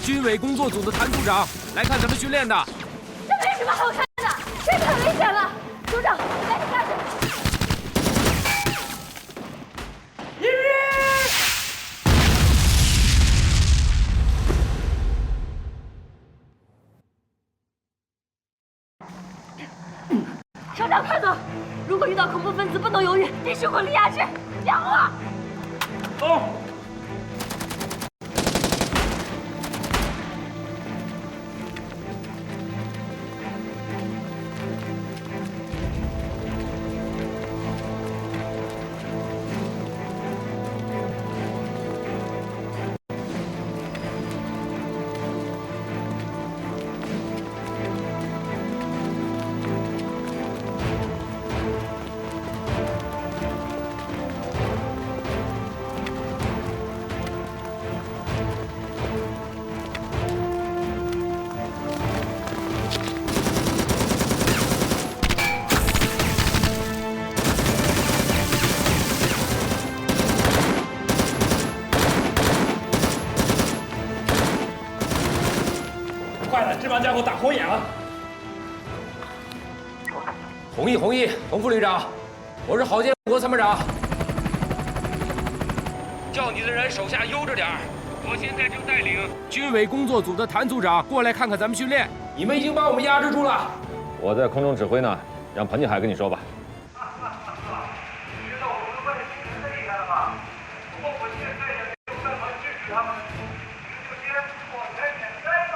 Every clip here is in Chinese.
军委工作组的谭组长来看咱们训练的。这没什么好看的，这太危险了。组长，赶紧下去。音乐。省长，快走！如果遇到恐怖分子，不能犹豫，必须火力压制。养我。走。这帮家伙打红眼了！红衣，洪副旅长，我是郝建国参谋长。叫你的人手下悠着点儿。我现在正带领军委工作组的谭组长过来看看咱们训练。你们已经把我们压制住了。我在空中指挥呢，让彭继海跟你说吧。你知道我们外星人的厉害了吧？不过我现在也没有办法制止他们，你们就先躲开免灾吧。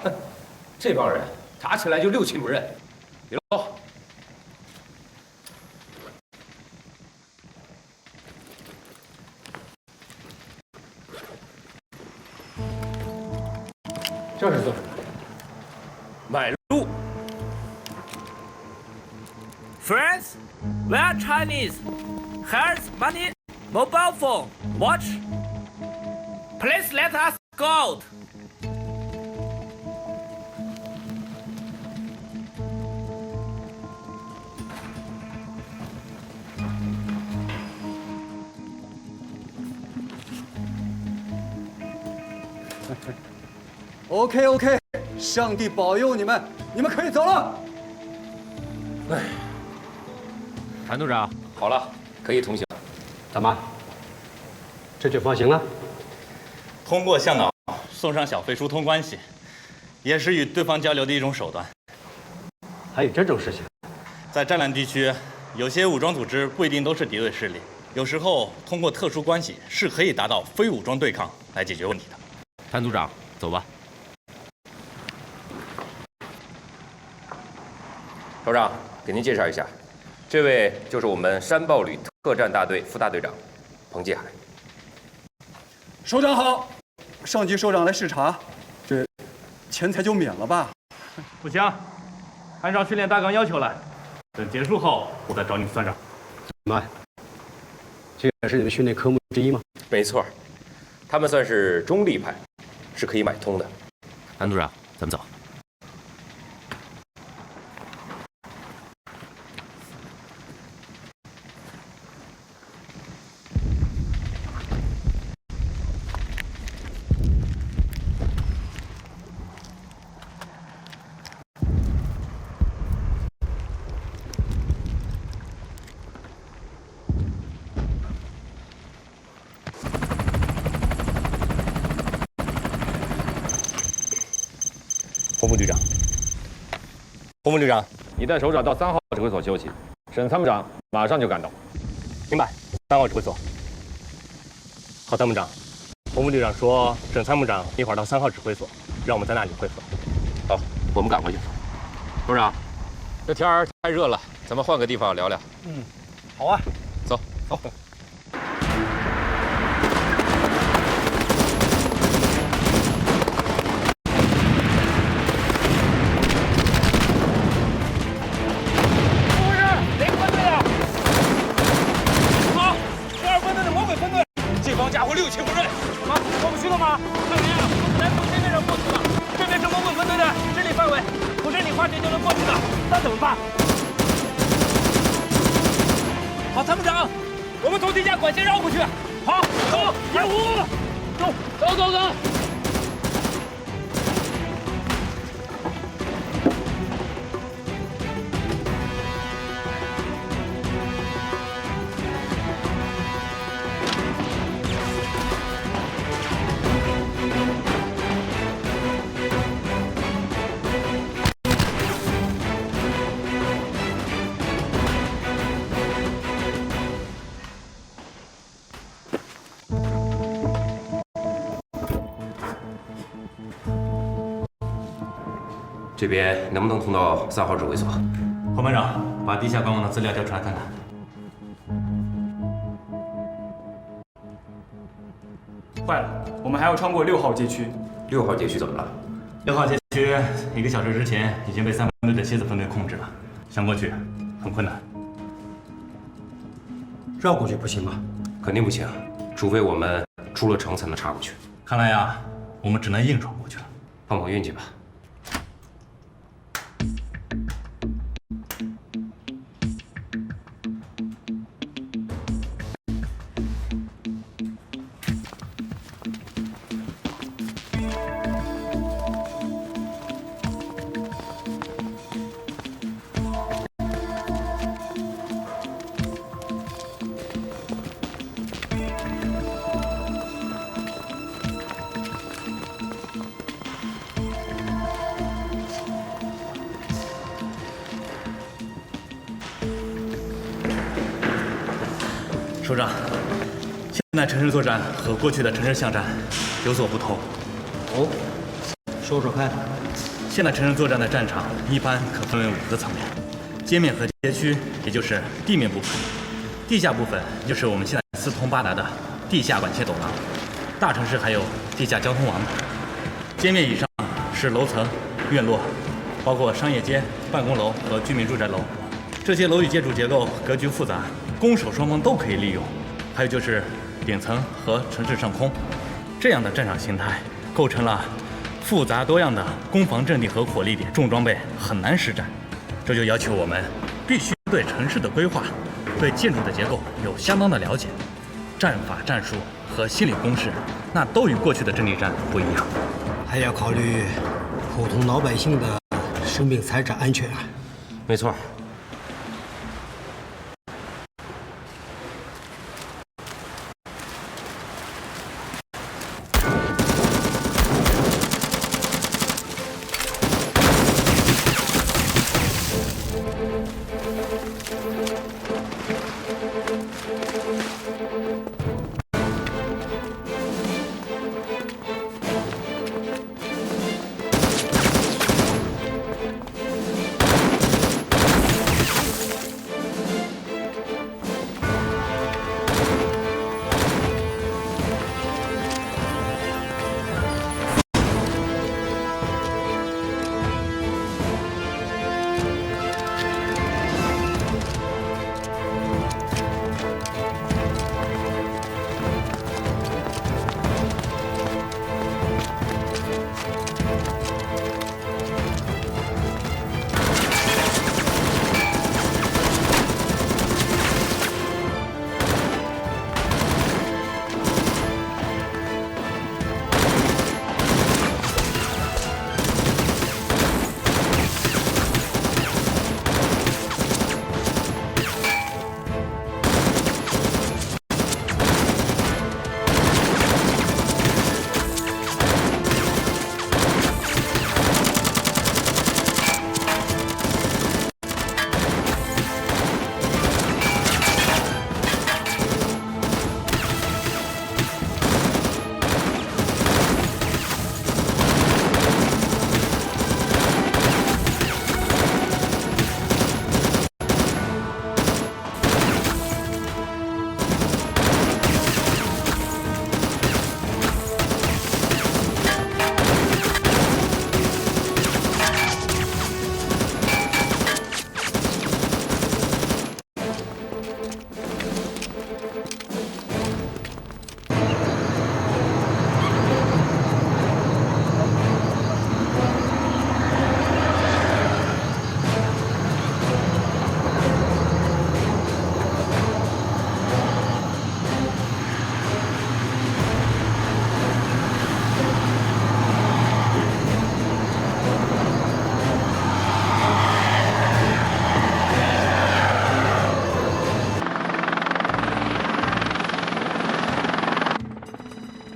哼，这帮人打起来就六亲不认。李龙，这是做什么？买路。Friends, we are Chinese. Here's money, mobile phone, watch. Please let us go out. OK， 上帝保佑你们，你们可以走了。哎，谭组长，好了，可以通行。怎么？这就放行了？通过向导送上小飞疏通关系，也是与对方交流的一种手段。还有这种事情？在战乱地区，有些武装组织不一定都是敌对势力，有时候通过特殊关系是可以达到非武装对抗来解决问题的。谭组长，走吧。首长，给您介绍一下，这位就是我们山豹旅特战大队副大队长彭继海。首长好，上级首长来视察，这钱财就免了吧？不行，按照训练大纲要求来，等结束后我再找你算账。怎么？这也是你们训练科目之一吗？没错，他们算是中立派，是可以买通的。谭组长，咱们走。洪副局长，洪副局长，你带首长到3号指挥所休息，沈参谋长马上就赶到。明白，3号指挥所。郝参谋长，洪副局长说沈参谋长一会儿到3号指挥所，让我们在那里会合。好，我们赶回去。首长，这天儿太热了，咱们换个地方聊聊。嗯，好啊，走。家伙六亲不认，什么过不去了吗？看人啊，我本来从这边上过去的，这边是蒙古分队的势力范围，不是你花钱就能过去的，那怎么办？好，参谋长，我们从地下管线绕过去。好，走，掩护，走。这边能不能通到3号指挥所？侯班长，把地下官网的资料调出来看看。坏了，我们还要穿过6号街区。6号街区怎么了6号街区1个小时之前已经被3分队的蝎子分队控制了，想过去很困难。绕过去不行吗？肯定不行，除非我们出了城才能插过去。看来呀，我们只能硬闯过去了。碰碰运气吧。首长，现在城市作战和过去的城市巷战有所不同。哦，说说看。现在城市作战的战场一般可分为5个层面：街面和街区，也就是地面部分；地下部分就是我们现在四通八达的地下管线走廊；大城市还有地下交通网。街面以上是楼层、院落，包括商业街、办公楼和居民住宅楼。这些楼宇建筑结构格局复杂，攻守双方都可以利用。还有就是顶层和城市上空，这样的战场形态构成了复杂多样的攻防阵地和火力点，重装备很难施展。这就要求我们必须对城市的规划、对建筑的结构有相当的了解，战法、战术和心理攻势，那都与过去的阵地战不一样。还要考虑普通老百姓的生命财产安全啊。没错。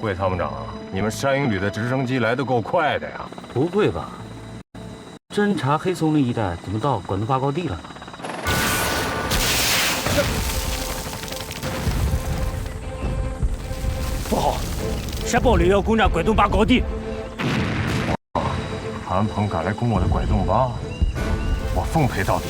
各位参谋长，你们山鹰旅的直升机来得够快的呀！不会吧？侦察黑松林一带怎么到管东坝高地了呢？不好，山豹旅要攻占管东坝高地。韩鹏敢来攻我的拐洞洼，我奉陪到底。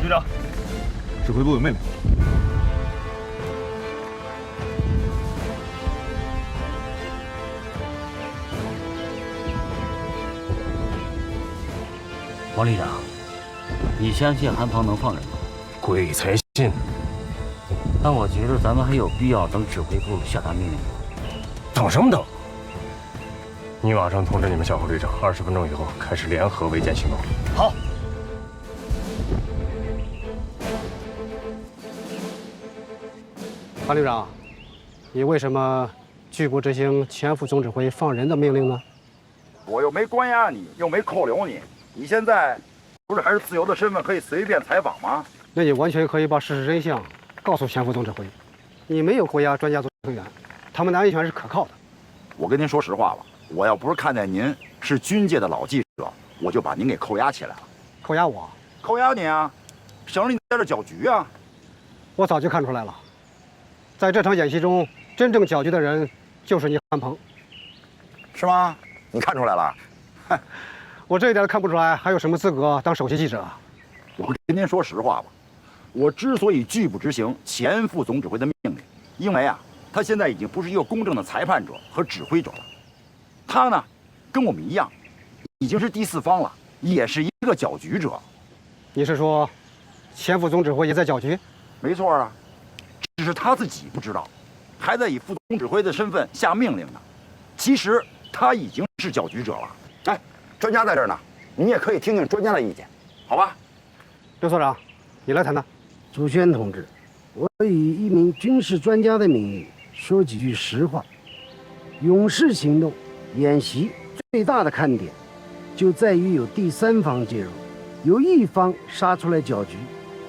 局长，指挥部有命令。王旅长，你相信韩鹏能放人吗？鬼才信！但我觉得咱们还有必要等指挥部下达命令。等什么等？你马上通知你们小侯旅长，20分钟以后开始联合围歼行动。好。韩旅长，你为什么拒不执行前副总指挥放人的命令呢？我又没关押你，又没扣留你，你现在不是还是自由的身份，可以随便采访吗？那你完全可以把事实真相告诉前副总指挥。你没有国家专家组成员，他们的安全是可靠的。我跟您说实话吧，我要不是看见您是军界的老记者，我就把您给扣押起来了。扣押我？扣押你啊，省着你在这搅局啊！我早就看出来了，在这场演习中，真正搅局的人就是你韩鹏，是吗？你看出来了？我这一点都看不出来，还有什么资格当首席记者？我跟您说实话吧，我之所以拒不执行前副总指挥的命令，因为啊，他现在已经不是一个公正的裁判者和指挥者了。他呢，跟我们一样，已经是第四方了，也是一个搅局者。你是说，前副总指挥也在搅局？没错啊，只是他自己不知道，还在以副总指挥的身份下命令呢。其实他已经是搅局者了。哎，专家在这儿呢，你也可以听听专家的意见，好吧？刘所长，你来谈谈。朱轩同志，我以一名军事专家的名义说几句实话。勇士行动演习最大的看点，就在于有第三方介入，由一方杀出来搅局，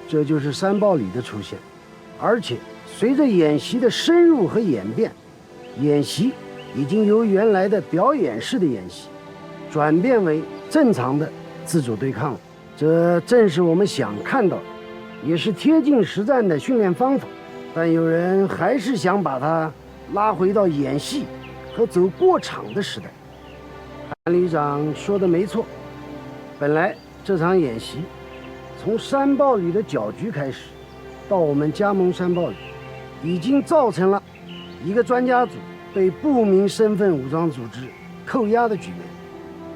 这就是山豹旅的出现。而且随着演习的深入和演变，演习已经由原来的表演式的演习，转变为正常的自主对抗了。这正是我们想看到的，也是贴近实战的训练方法。但有人还是想把它拉回到演戏和走过场的时代。韩旅长说的没错，本来这场演习从山豹旅的搅局开始，到我们加盟山豹旅，已经造成了一个专家组被不明身份武装组织扣押的局面，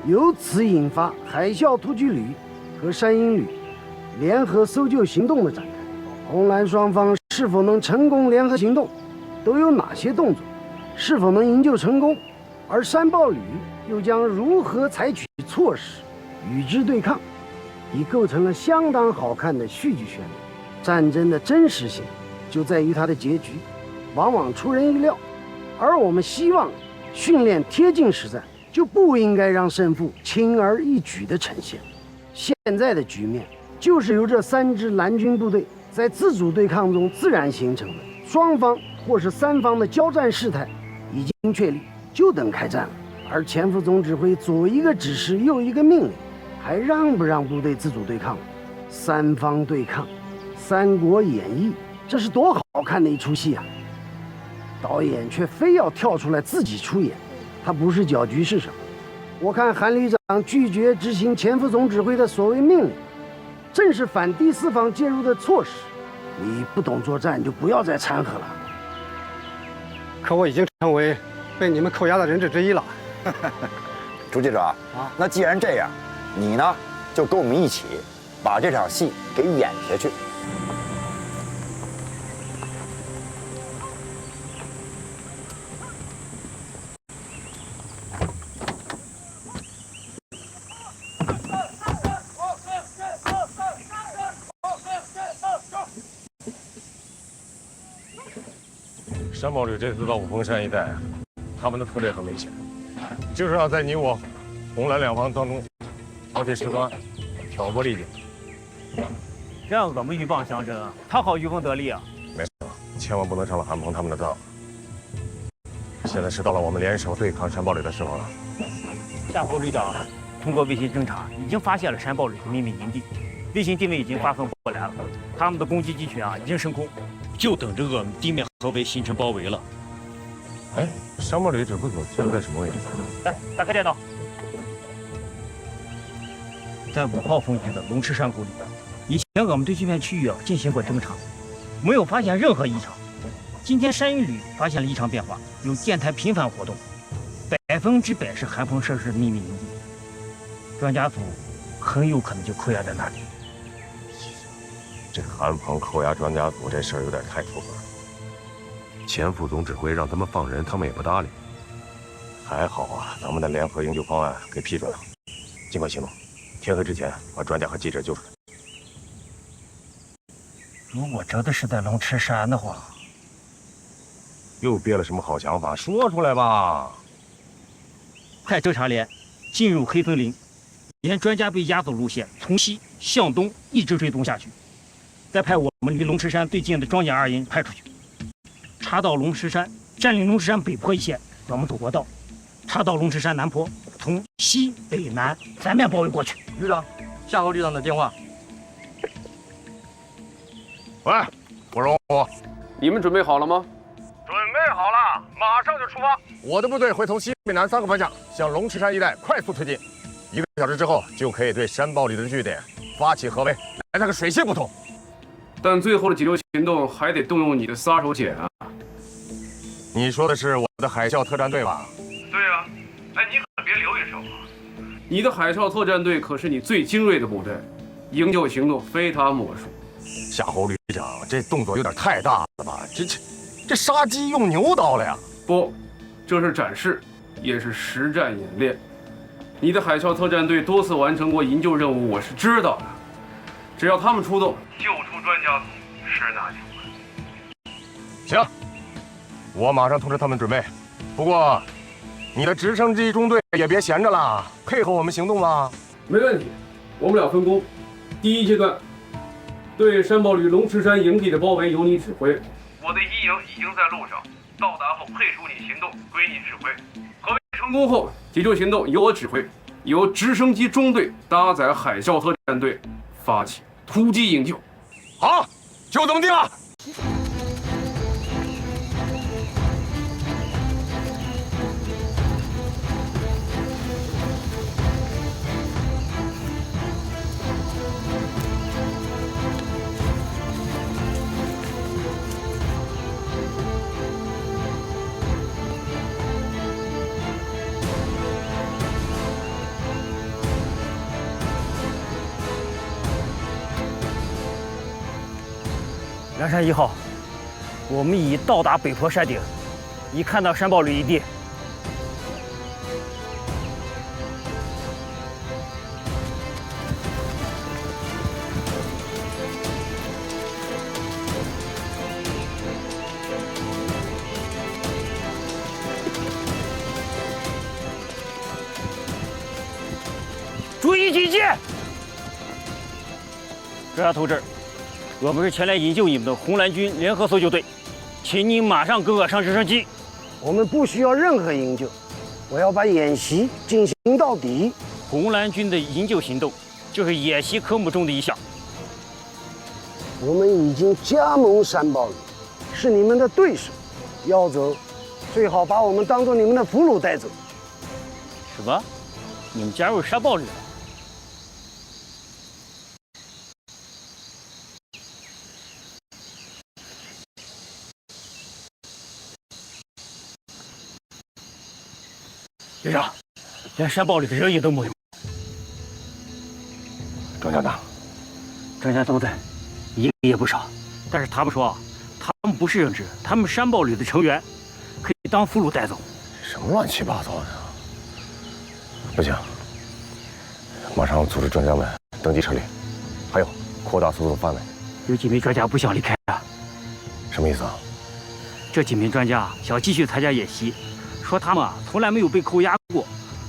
由此引发海啸突击旅和山鹰旅联合搜救行动的展开。红蓝双方是否能成功联合行动，都有哪些动作，是否能营救成功，而山豹旅又将如何采取措施与之对抗，已构成了相当好看的戏剧旋律。战争的真实性就在于它的结局往往出人意料，而我们希望训练贴近实战，就不应该让胜负轻而易举地呈现。现在的局面就是由这3支蓝军部队在自主对抗中自然形成的，双方或是3方的交战事态已经确立，就等开战了。而前副总指挥左一个指示右一个命令，还让不让部队自主对抗？3方对抗，《三国演义》，这是多好看的一出戏啊！导演却非要跳出来自己出演，他不是搅局是什么？我看韩旅长拒绝执行前副总指挥的所谓命令，正是反第四方介入的措施。你不懂作战，就不要再掺和了。可我已经成为被你们扣押的人质之一了。朱记者啊，那既然这样，你呢就跟我们一起把这场戏给演下去。山豹旅这次到五峰山一带，他们的策略很明显，就是要在你我红蓝2方当中挑起事端，挑拨离间。这样怎么鹬蚌相争啊？他好渔翁得利啊！没错，千万不能上了韩鹏他们的当。现在是到了我们联手对抗山豹旅的时候了。夏侯旅长通过卫星侦察，已经发现了山豹旅的秘密营地，卫星定位已经发送过来了，他们的攻击机群啊已经升空，就等着我们地面合围形成包围了。哎，山豹旅指挥所现在在什么位置？来，打开电脑。在5号风区的龙池山谷里，以前我们对这片区域进行过侦查，没有发现任何异常。今天山域旅发现了异常变化，有电台频繁活动，100%是寒风设施的秘密营地。专家组很有可能就扣押在那里。这韩鹏扣押专家组这事儿有点太出格了。前副总指挥让他们放人，他们也不搭理。还好啊，咱们的联合营救方案给批准了，尽快行动，天黑之前把专家和记者救出来。如果真的是在龙池山的话，又憋了什么好想法？说出来吧！派侦察连进入黑森林，沿专家被押走路线从西向东一直追踪下去，再派我们离龙池山最近的装甲2营派出去，查到龙池山，占领龙池山北坡一线，我们走国道；查到龙池山南坡，从西北南3面包围过去。旅长，夏侯旅长的电话。喂，我荣虎，你们准备好了吗？准备好了，马上就出发。我的部队会从西北南3个方向向龙池山一带快速推进，1个小时之后就可以对山豹旅的据点发起合围，来那个水泄不通。但最后的急救行动还得动用你的杀手锏啊！你说的是我的海啸特战队吧？对啊，哎，你可别留一手啊！你的海啸特战队可是你最精锐的部队，营救行动非他莫属。夏侯旅长，这动作有点太大了吧？这杀鸡用牛刀了呀！不，这是展示，也是实战演练。你的海啸特战队多次完成过营救任务，我是知道的。只要他们出动，救出专家组，十拿九稳。行，我马上通知他们准备。不过，你的直升机中队也别闲着了，配合我们行动吧。没问题，我们俩分工。第一阶段，对山豹旅龙池山营地的包围由你指挥。我的1营已经在路上，到达后配属你行动，归你指挥。合围成功后，急救行动由我指挥，由直升机中队搭载海啸特战队发起突击营救。好，就这么定了。梁山1号，我们已到达北坡山顶，已看到山豹旅营地。注意警戒！专家同志，我们是前来营救你们的红蓝军联合搜救队，请你马上跟我上直升机。我们不需要任何营救，我要把演习进行到底。红蓝军的营救行动就是演习科目中的一项。我们已经加盟山豹旅，是你们的对手，要走，最好把我们当做你们的俘虏带走。什么？你们加入山豹旅了？队长，连山豹里的人也都没有。庄家呢？专家都在，一个也不少。但是他们说，他们不是人质，他们山豹旅的成员，可以当俘虏带走。什么乱七八糟的？不行，马上组织专家们登记撤离，还有扩大搜索范围。有几名专家不想离开啊？什么意思啊？这几名专家想继续参加演习。说他们从来没有被扣押过，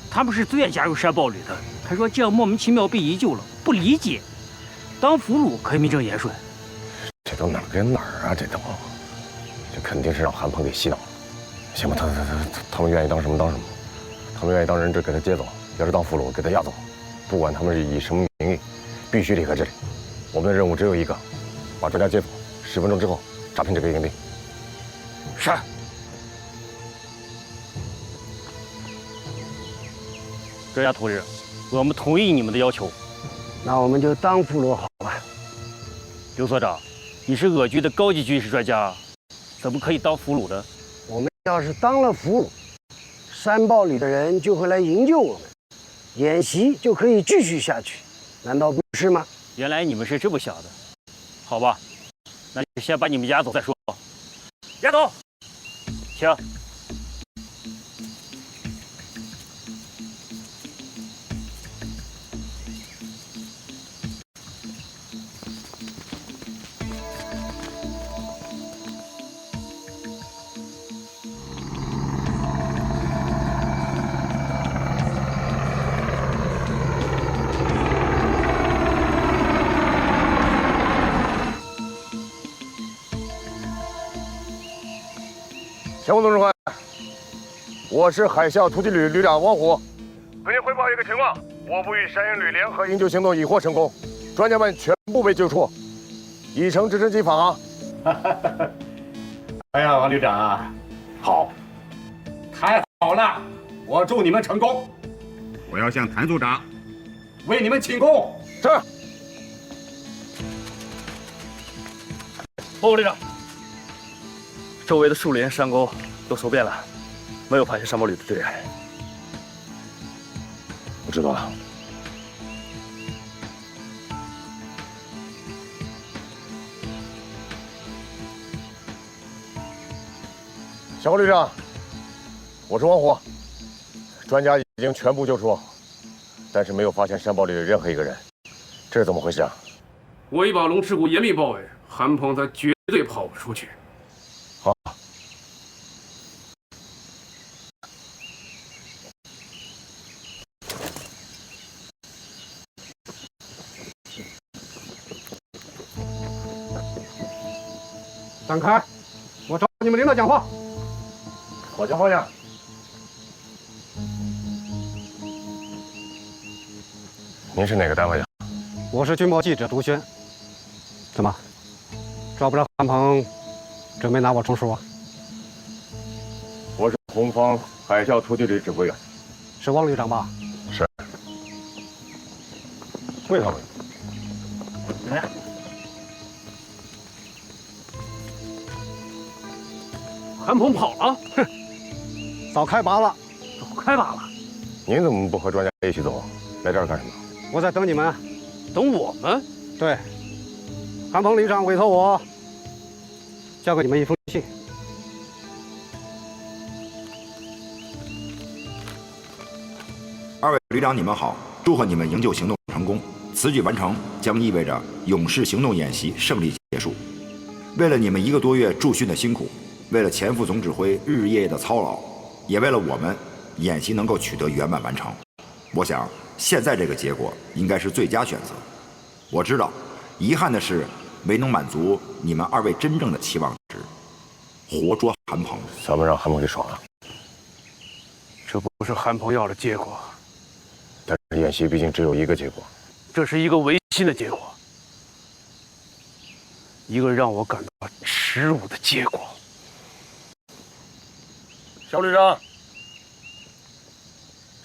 他们是自愿加入山豹旅的。他说这样莫名其妙被营救了，不理解。当俘虏可以名正言顺。这都哪儿跟哪儿啊？这肯定是让韩鹏给洗脑了。行吧，他们愿意当什么当什么，他们愿意当人质给他接走，要是当俘虏给他押走，不管他们是以什么名义，必须离开这里。我们的任务只有一个，把专家接走，10分钟之后查平这个营地。是。专家同志，我们同意你们的要求。那我们就当俘虏好了。刘所长，你是俄军的高级军事专家，怎么可以当俘虏呢？我们要是当了俘虏，山豹里的人就会来营救我们，演习就可以继续下去，难道不是吗？原来你们是这么想的，好吧，那就先把你们押走再说。押走，请。前副总指挥，我是海啸突击旅旅长王虎。跟您汇报一个情况，我部与山鹰旅联合营救行动已获成功，专家们全部被救出，已乘直升机返航。哎呀，王旅长啊，好，太好了！我祝你们成功。我要向谭组长为你们请功。是。报告旅长。周围的树林、山沟都搜遍了，没有发现山豹旅的队员。我知道了。小侯旅长，我是王虎，专家已经全部救出，但是没有发现山豹里的任何一个人，这是怎么回事啊？我已把龙池谷严密包围，韩鹏他绝对跑不出去。好。闪开！我找你们领导讲话。好讲方向。您是哪个单位的？我是军报记者杜轩。怎么，抓不着韩鹏，准备拿我充数啊？我是红方海啸突击旅指挥员。是汪旅长吧？是。为什么？来。韩鹏跑了，哼，早开拔了，早开拔了。您怎么不和专家一起走？来这儿干什么？我在等你们。等我们？对，韩鹏旅长委托我交给你们一封信。二位旅长，你们好，祝贺你们营救行动成功。此举完成将意味着勇士行动演习胜利结束。为了你们1个多月驻训的辛苦，为了前副总指挥日夜的操劳，也为了我们演习能够取得圆满完成，我想现在这个结果应该是最佳选择。我知道，遗憾的是没能满足你们2位真正的期望值，活捉韩鹏。咱们让韩鹏给爽了。这不是韩鹏要的结果，但是演习毕竟只有一个结果，这是一个违心的结果，一个让我感到耻辱的结果。小旅长，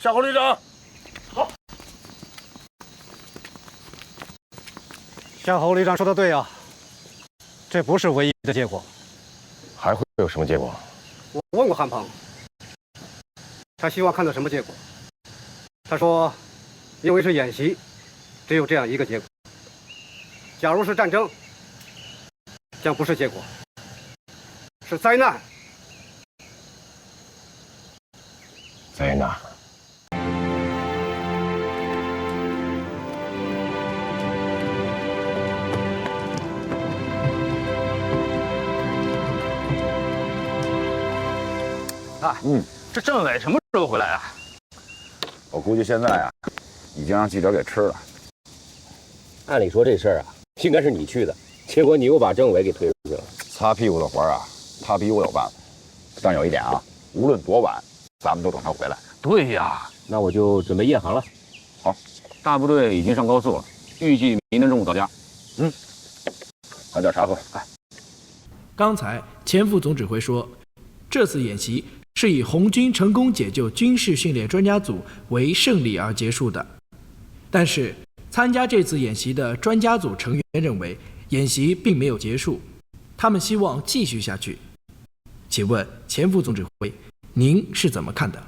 夏侯旅长，好。夏侯旅长说的对啊，这不是唯一的结果，还会有什么结果？我问过韩鹏，他希望看到什么结果？他说，因为是演习，只有这样一个结果。假如是战争，将不是结果，是灾难。灾难。啊，这政委什么时候回来啊？我估计现在啊，已经让记者给吃了。按理说这事儿啊，应该是你去的，结果你又把政委给推出去了。擦屁股的活啊，他比我有办法。但有一点啊，无论多晚，咱们都等他回来。对呀，那我就准备夜航了。好，大部队已经上高速了，预计明天中午到家。拿点茶喝。哎，刚才前副总指挥说，这次演习是以红军成功解救军事训练专家组为胜利而结束的。但是，参加这次演习的专家组成员认为，演习并没有结束，他们希望继续下去。请问前副总指挥，您是怎么看的？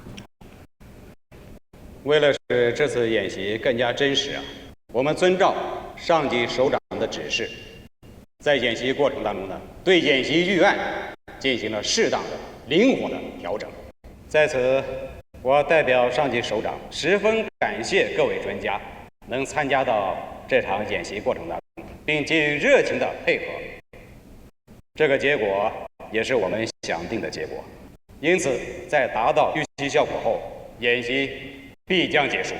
为了使这次演习更加真实我们遵照上级首长的指示，在演习过程当中对演习预案进行了适当的、灵活的调整。在此，我代表上级首长十分感谢各位专家能参加到这场演习过程当中，并给予热情的配合。这个结果也是我们想定的结果。因此，在达到预期效果后，演习必将结束。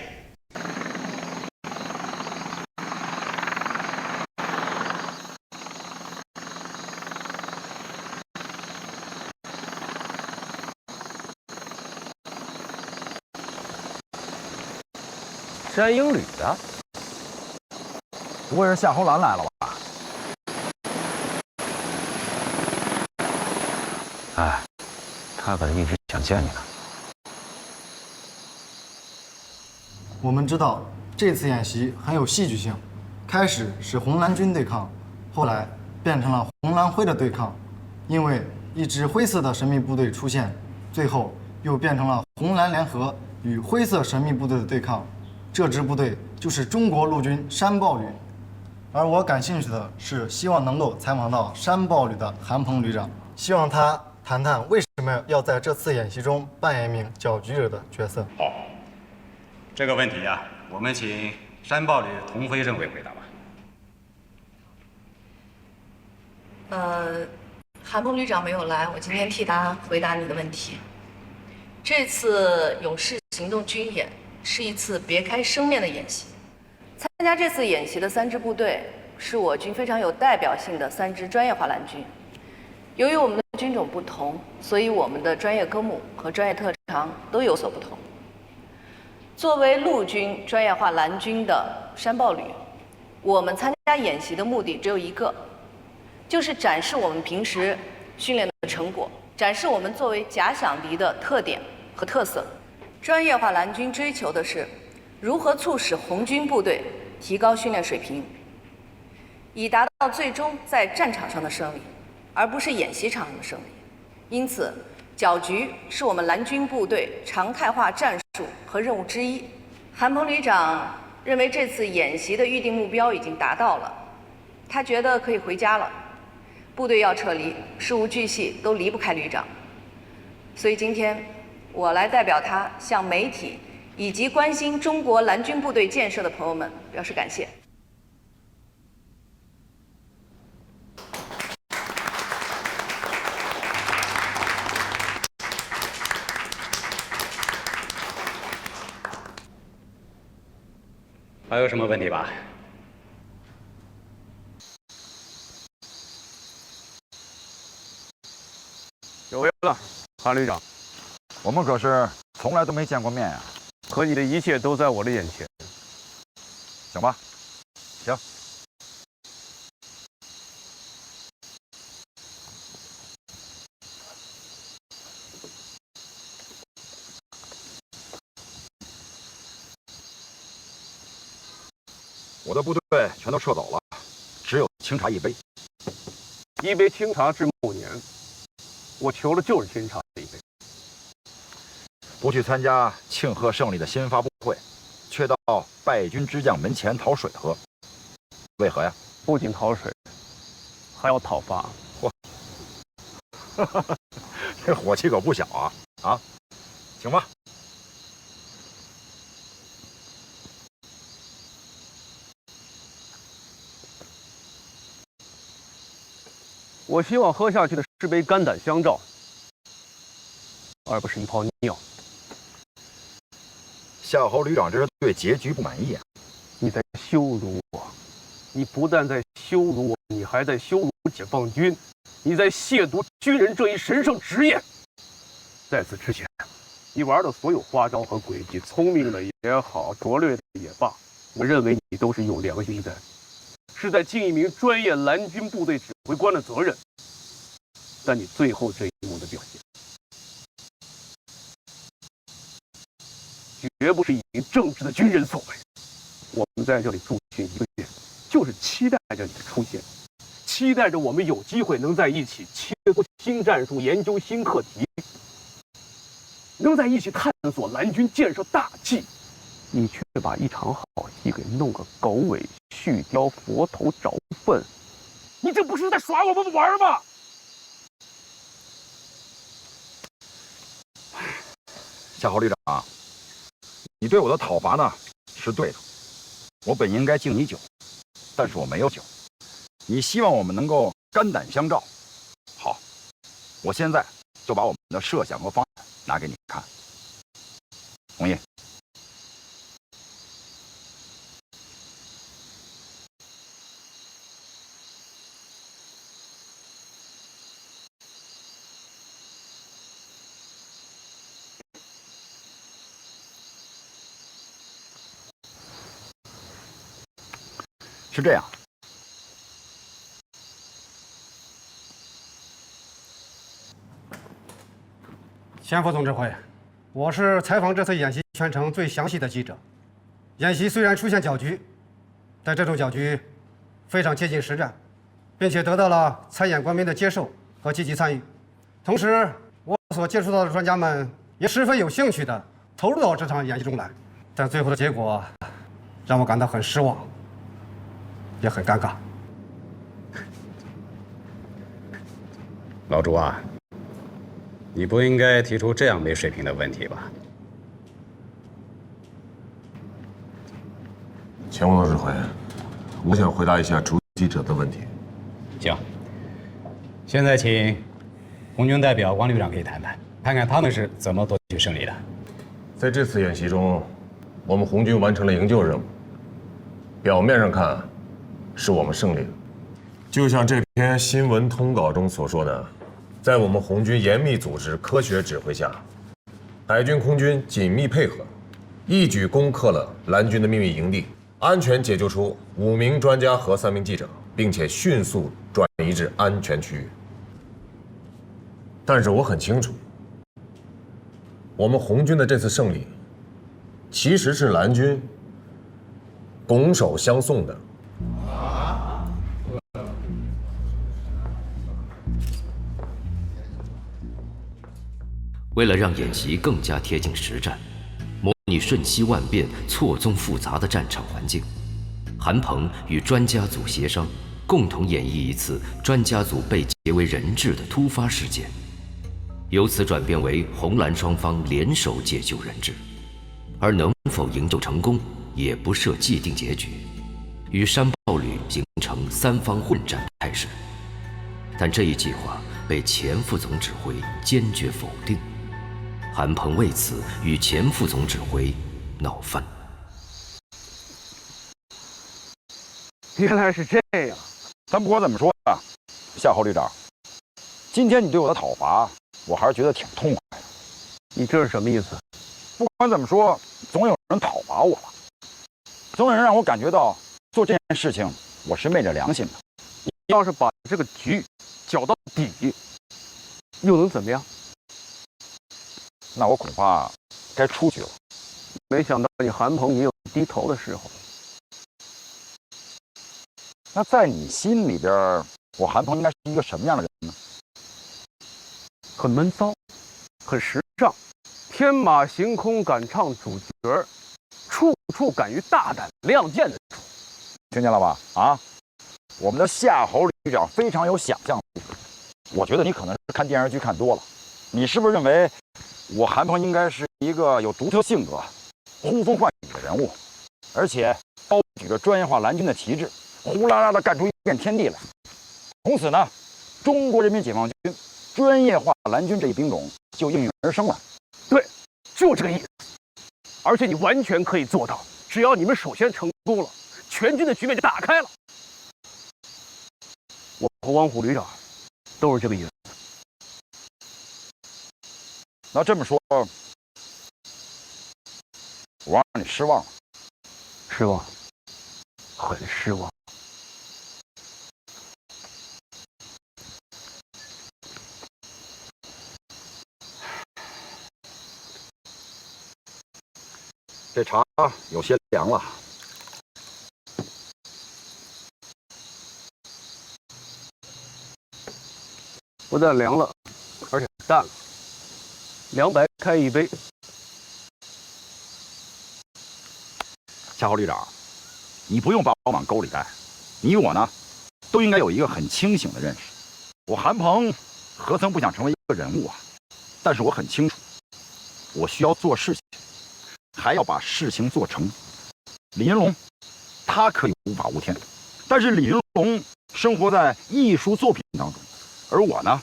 山鹰旅的，不会是夏侯兰来了吧？哎，他可一直想见你呢。我们知道这次演习很有戏剧性，开始是红蓝军对抗，后来变成了红蓝灰的对抗，因为一支灰色的神秘部队出现，最后又变成了红蓝联合与灰色神秘部队的对抗。这支部队就是中国陆军山豹旅，而我感兴趣的是，希望能够采访到山豹旅的韩鹏旅长，希望他谈谈为什么要在这次演习中扮演一名搅局者的角色。好，这个问题我们请山豹旅童飞政委回答吧。韩鹏旅长没有来，我今天替他回答你的问题。这次勇士行动军演是一次别开生面的演习。参加这次演习的3支部队是我军非常有代表性的3支专业化蓝军。由于我们的军种不同，所以我们的专业科目和专业特长都有所不同。作为陆军专业化蓝军的山豹旅，我们参加演习的目的只有一个，就是展示我们平时训练的成果，展示我们作为假想敌的特点和特色。专业化蓝军追求的是如何促使红军部队提高训练水平，以达到最终在战场上的胜利，而不是演习场上的胜利。因此，搅局是我们蓝军部队常态化战术和任务之一。韩鹏旅长认为这次演习的预定目标已经达到了，他觉得可以回家了。部队要撤离，事无巨细都离不开旅长，所以今天我来代表他向媒体以及关心中国蓝军部队建设的朋友们表示感谢。还有什么问题吧？久违了，韩旅长。我们可是从来都没见过面呀。可你的一切都在我的眼前。行吧，行。我的部队全都撤走了，只有清茶一杯。一杯清茶至暮年，我求的就是清茶一杯。不去参加庆贺胜利的新闻发布会，却到败军之将门前讨水喝，为何呀？不仅讨水，还要讨伐。这火气可不小啊！啊，行吧。我希望喝下去的是杯肝胆相照，而不是一泡尿。夏侯旅长这是对结局不满意啊！你在羞辱我，你不但在羞辱我，你还在羞辱解放军，你在亵渎军人这一神圣职业。在此之前，你玩的所有花招和诡计，聪明的也好，拙劣的也罢，我认为你都是有良心的，是在尽一名专业蓝军部队指挥官的责任。在你最后这一幕的表现，绝不是以正直的军人所为。我们在这里驻军1个月，就是期待着你的出现，期待着我们有机会能在一起切磋新战术、研究新课题，能在一起探索蓝军建设大计。你却把一场好戏给弄个狗尾续貂、佛头着粪，你这不是在耍我们玩吗？夏侯旅长，你对我的讨伐呢是对的，我本应该敬你酒，但是我没有酒。你希望我们能够肝胆相照，好，我现在就把我们的设想和方案拿给你看。同意？是这样，前副总指挥，我是采访这次演习全程最详细的记者。演习虽然出现搅局，但这种搅局非常接近实战，并且得到了参演官兵的接受和积极参与。同时，我所接触到的专家们也十分有兴趣地投入到这场演习中来。但最后的结果让我感到很失望，也很尴尬。老朱啊，你不应该提出这样没水平的问题吧？前副总指挥，我想回答一下朱记者的问题。行，现在请红军代表王旅长可以谈谈，看看他们是怎么夺取胜利的。在这次演习中，我们红军完成了营救任务，表面上看是我们胜利了。就像这篇新闻通稿中所说的，在我们红军严密组织、科学指挥下，海军、空军紧密配合，一举攻克了蓝军的秘密营地，安全解救出5名专家和3名记者，并且迅速转移至安全区域。但是我很清楚，我们红军的这次胜利，其实是蓝军拱手相送的。为了让演习更加贴近实战，模拟瞬息万变、错综复杂的战场环境，韩鹏与专家组协商，共同演绎一次专家组被劫为人质的突发事件，由此转变为红蓝双方联手解救人质。而能否营救成功，也不设既定结局，与山豹旅形成3方混战态势。但这一计划被前副总指挥坚决否定。韩鹏为此与前副总指挥闹翻。原来是这样，但不管怎么说啊，夏侯旅长，今天你对我的讨伐，我还是觉得挺痛快的。你这是什么意思？不管怎么说，总有人讨伐我吧，总有人让我感觉到做这件事情我是昧着良心的。你要是把这个局搅到底，又能怎么样？那我恐怕该出局了。没想到你韩鹏也有低头的时候。那在你心里边，我韩鹏应该是一个什么样的人呢？很闷骚，很时尚，天马行空，敢唱主角，处处敢于大胆亮剑的种。听见了吧？啊，我们的夏侯旅长非常有想象力。我觉得你可能是看电视剧看多了，你是不是认为我韩鹏应该是一个有独特性格、呼风唤雨的人物，而且高举着专业化蓝军的旗帜，呼啦啦地干出一片天地来？从此呢，中国人民解放军专业化蓝军这一兵种就应运而生了。对，就这个意思。而且你完全可以做到，只要你们首先成功了，全军的局面就打开了。我和王虎旅长都是这个意思。那这么说，我让你失望了。失望，很失望。这茶有些凉了。不但凉了，而且淡了。200开一杯。夏侯旅长，你不用把我往沟里带，你我呢，都应该有一个很清醒的认识。我韩鹏何曾不想成为一个人物啊？但是我很清楚，我需要做事情，还要把事情做成。李云龙，他可以无法无天，但是李云龙生活在艺术作品当中，而我呢，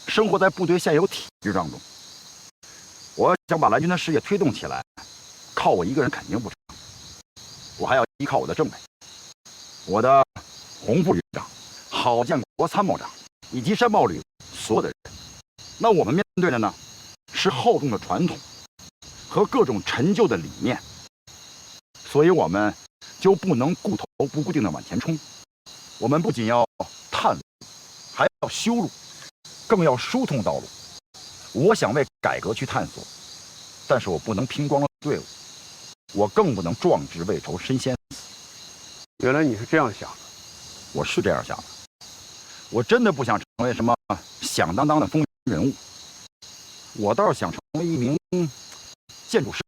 生活在部队现有体制当中。我想把蓝军的事业推动起来，靠我一个人肯定不成，我还要依靠我的政委，我的洪副旅长、郝建国参谋长以及山豹旅所有的人。那我们面对的呢，是厚重的传统和各种陈旧的理念，所以我们就不能顾头不顾腚的往前冲。我们不仅要探路，还要修路，更要疏通道路。我想为改革去探索，但是我不能拼光了队伍，我更不能壮志未酬身先死。原来你是这样想的。我是这样想的。我真的不想成为什么响当当的风云人物，我倒是想成为一名建筑师。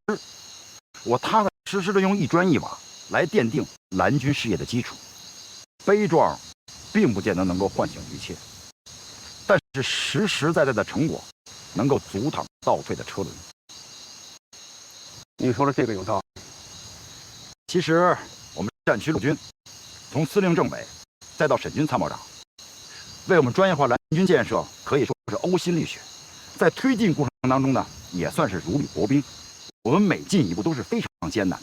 我踏踏实实的用一砖一瓦来奠定蓝军事业的基础。悲壮并不见得能够唤醒一切，但是实实在在的成果能够阻挡倒退的车轮。你说的这个有道理。其实我们战区陆军从司令政委再到沈军参谋长，为我们专业化蓝军建设可以说是呕心沥血，在推进过程当中呢，也算是如履薄冰。我们每进一步都是非常艰难，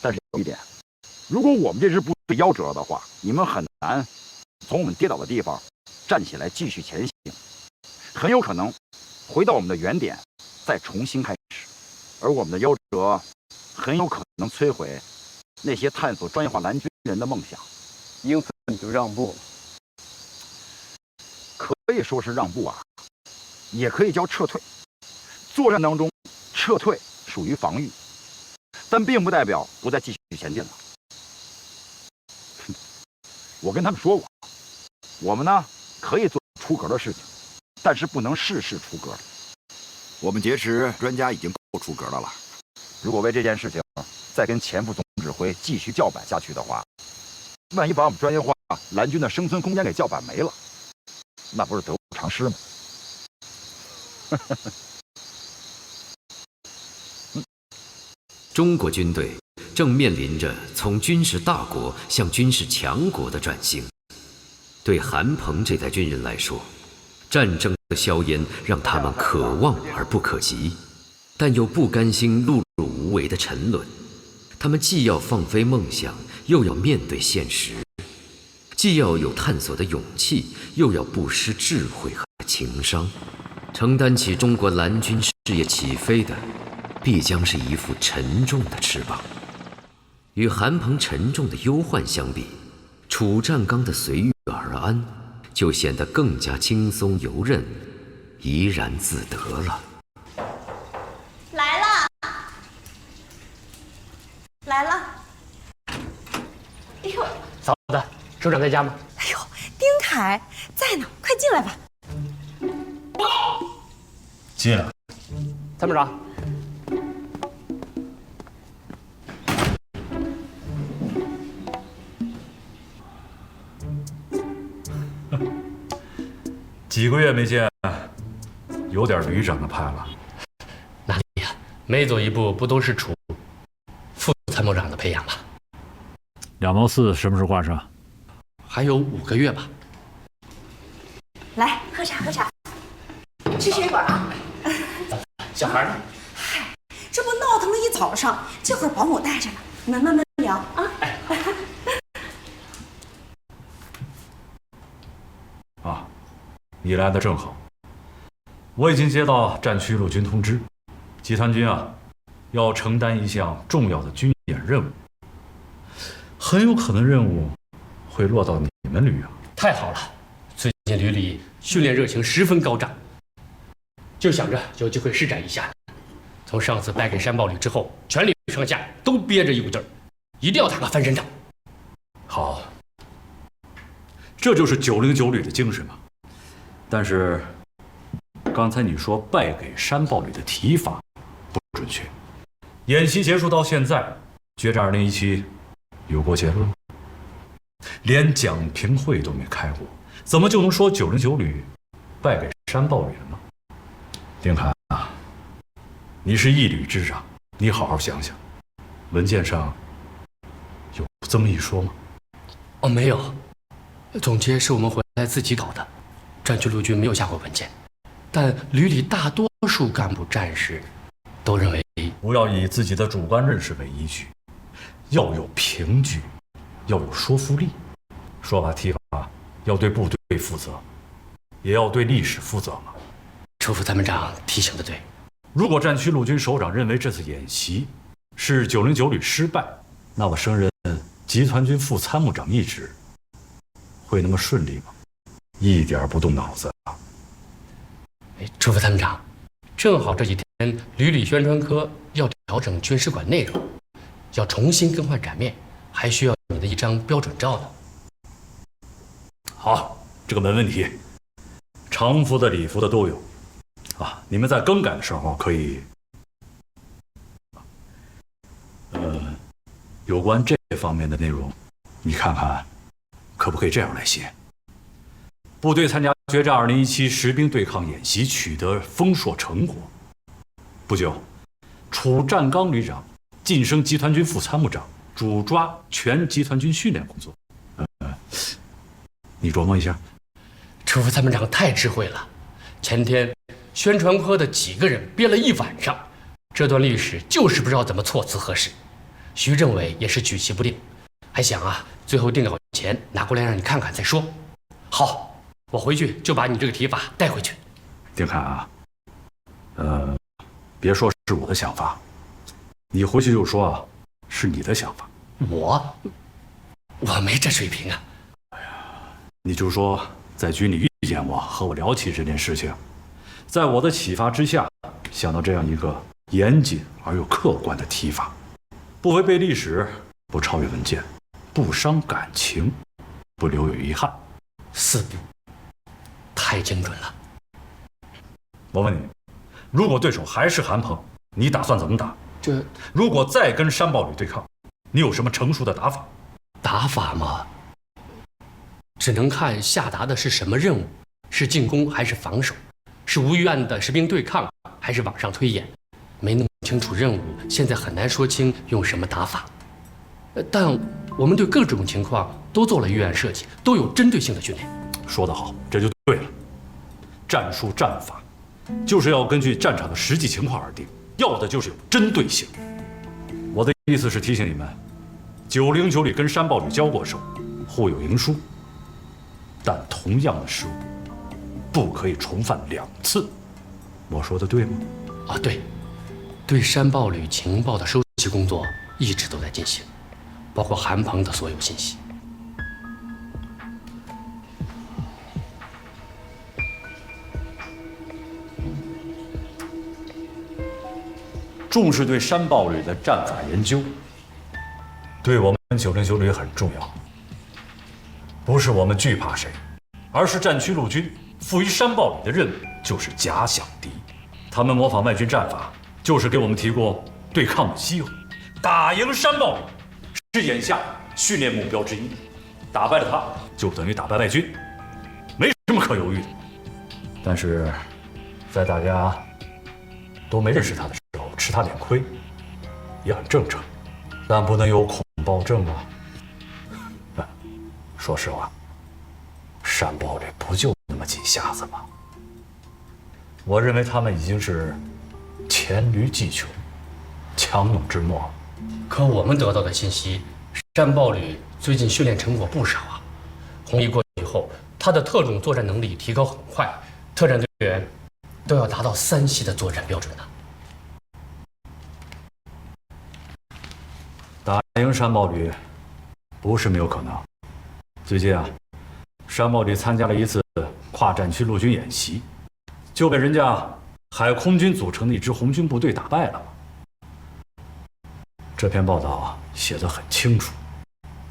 但是有一点，如果我们这支部队夭折了的话，你们很难从我们跌倒的地方站起来继续前行，很有可能回到我们的原点，再重新开始。而我们的夭折，很有可能摧毁那些探索专业化蓝军人的梦想。因此你就让步了。可以说是让步啊，也可以叫撤退。作战当中，撤退属于防御，但并不代表不再继续前进了。我跟他们说过，我们呢可以做出格的事情，但是不能事事出格。我们劫持专家已经够出格的了，如果为这件事情再跟前副总指挥继续叫板下去的话，万一把我们专业化蓝军的生存空间给叫板没了，那不是得不偿失吗？中国军队正面临着从军事大国向军事强国的转型。对韩鹏这代军人来说，战争的硝烟让他们可望而不可及，但又不甘心碌碌无为的沉沦。他们既要放飞梦想，又要面对现实；既要有探索的勇气，又要不失智慧和情商。承担起中国蓝军事业起飞的，必将是一副沉重的翅膀。与韩鹏沉重的忧患相比，楚占刚的随遇而安就显得更加轻松游刃，怡然自得了。来了，来了！哎呦，嫂子，首长在家吗？哎呦，丁凯在呢，快进来吧。进来。参谋长。几个月没见，有点旅长的派了。哪里呀？每走一步不都是楚副参谋长的培养吗2毛4什么时候挂上？还有5个月吧。来，喝茶喝茶，吃水果啊。小孩呢？嗨，这不闹腾了一早上，这会儿保姆带着呢，你们慢慢聊啊。啊，你来的正好。我已经接到战区陆军通知，集团军啊，要承担一项重要的军演任务，很有可能任务会落到你们旅啊。太好了，最近旅里训练热情十分高涨，就想着有机会施展一下。从上次败给山豹旅之后，全旅上下都憋着一股劲儿，一定要打个翻身仗。好，这就是909旅的精神嘛。但是，刚才你说败给山豹旅的提法不准确。演习结束到现在，决战2017有过结论吗？连讲评会都没开过，怎么就能说909旅败给山豹旅了呢？丁侃啊，你是一旅之长，你好好想想，文件上有这么一说吗？哦，没有，总结是我们回来自己搞的，战区陆军没有下过文件，但旅里大多数干部战士都认为，不要以自己的主观认识为依据，要有凭据，要有说服力。说法提法要对部队负责，也要对历史负责嘛。楚副参谋长提醒的对，如果战区陆军首长认为这次演习是909旅失败，那我升任集团军副参谋长一职会那么顺利吗？一点不动脑子啊！楚副参谋长，正好这几天旅里宣传科要调整军事馆内容，要重新更换展面，还需要你的一张标准照呢。好，这个没问题，常服的、礼服的都有。啊，你们在更改的时候可以，有关这方面的内容，你看看，可不可以这样来写？部队参加决战2017实兵对抗演习取得丰硕成果。不久，楚占刚旅长晋升集团军副参谋长，主抓全集团军训练工作。你琢磨一下。楚副参谋长太智慧了，前天宣传科的几个人憋了一晚上，这段历史就是不知道怎么措辞合适。徐政委也是举棋不定，还想啊，最后定稿前拿过来让你看看再说。好，我回去就把你这个提法带回去。丁侃啊，别说是我的想法，你回去就说啊，是你的想法。我没这水平啊。你就说在军里遇见我，和我聊起这件事情，在我的启发之下，想到这样一个严谨而又客观的提法，不违背历史，不超越文件，不伤感情，不留有遗憾。4步，太精准了。我问你，如果对手还是韩鹏，你打算怎么打？如果再跟山豹旅对抗，你有什么成熟的打法？打法嘛，只能看下达的是什么任务，是进攻还是防守，是无预案的实兵对抗还是网上推演，没弄清楚任务，现在很难说清用什么打法。但我们对各种情况都做了预案设计，都有针对性的训练。说得好，这就对了。战术战法就是要根据战场的实际情况而定，要的就是有针对性。我的意思是提醒你们，909旅跟山豹旅交过手，互有赢输，但同样的失误不可以重犯2次。我说的对吗？啊，对，对山豹旅情报的收集工作一直都在进行，包括韩鹏的所有信息。重视对山豹旅的战法研究，对我们909旅很重要。不是我们惧怕谁，而是战区陆军赋予山豹旅的任务就是假想敌。他们模仿外军战法，就是给我们提供对抗的机会。打赢山豹旅是眼下训练目标之一，打败了他就等于打败外军，没什么可犹豫的。但是，在大家都没认识他的时候，吃他脸亏也很正常，但不能有恐暴症啊。说实话，山豹旅不就那么几下子吗？我认为他们已经是黔驴技穷，强弩之末。可我们得到的信息，山豹旅最近训练成果不少啊。红一过以后，他的特种作战能力提高很快，特战队员都要达到3系的作战标准呢。打赢山豹旅不是没有可能。最近啊，山豹旅参加了一次跨战区陆军演习，就被人家海空军组成的一支红军部队打败了吗？这篇报道啊写得很清楚，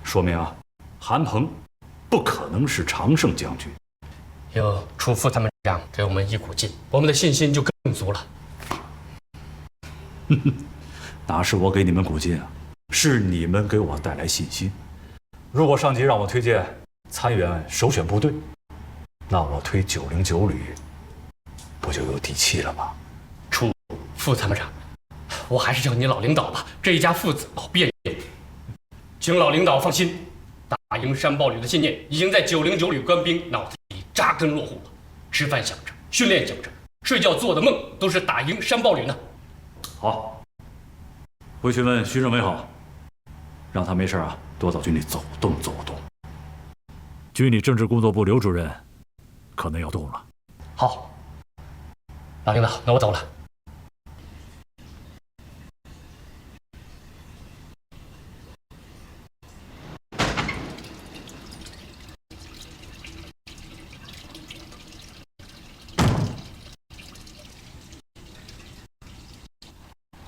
说明啊，韩鹏不可能是常胜将军。有楚副参谋长给我们一鼓劲，我们的信心就更足了。哪是我给你们鼓劲啊，是你们给我带来信心。如果上级让我推荐参援首选部队，那我推909旅，不就有底气了吗？楚副参谋长，我还是叫你老领导吧，这一家父子老别扭。请老领导放心，打赢山豹旅的信念已经在909旅官兵脑子里扎根落户了。吃饭想着，训练想着，睡觉做的梦都是打赢山豹旅呢。好，回去问徐政委好，让他没事啊多到军里走动走动。军里政治工作部刘主任可能要动了。好，老领导，那我走了。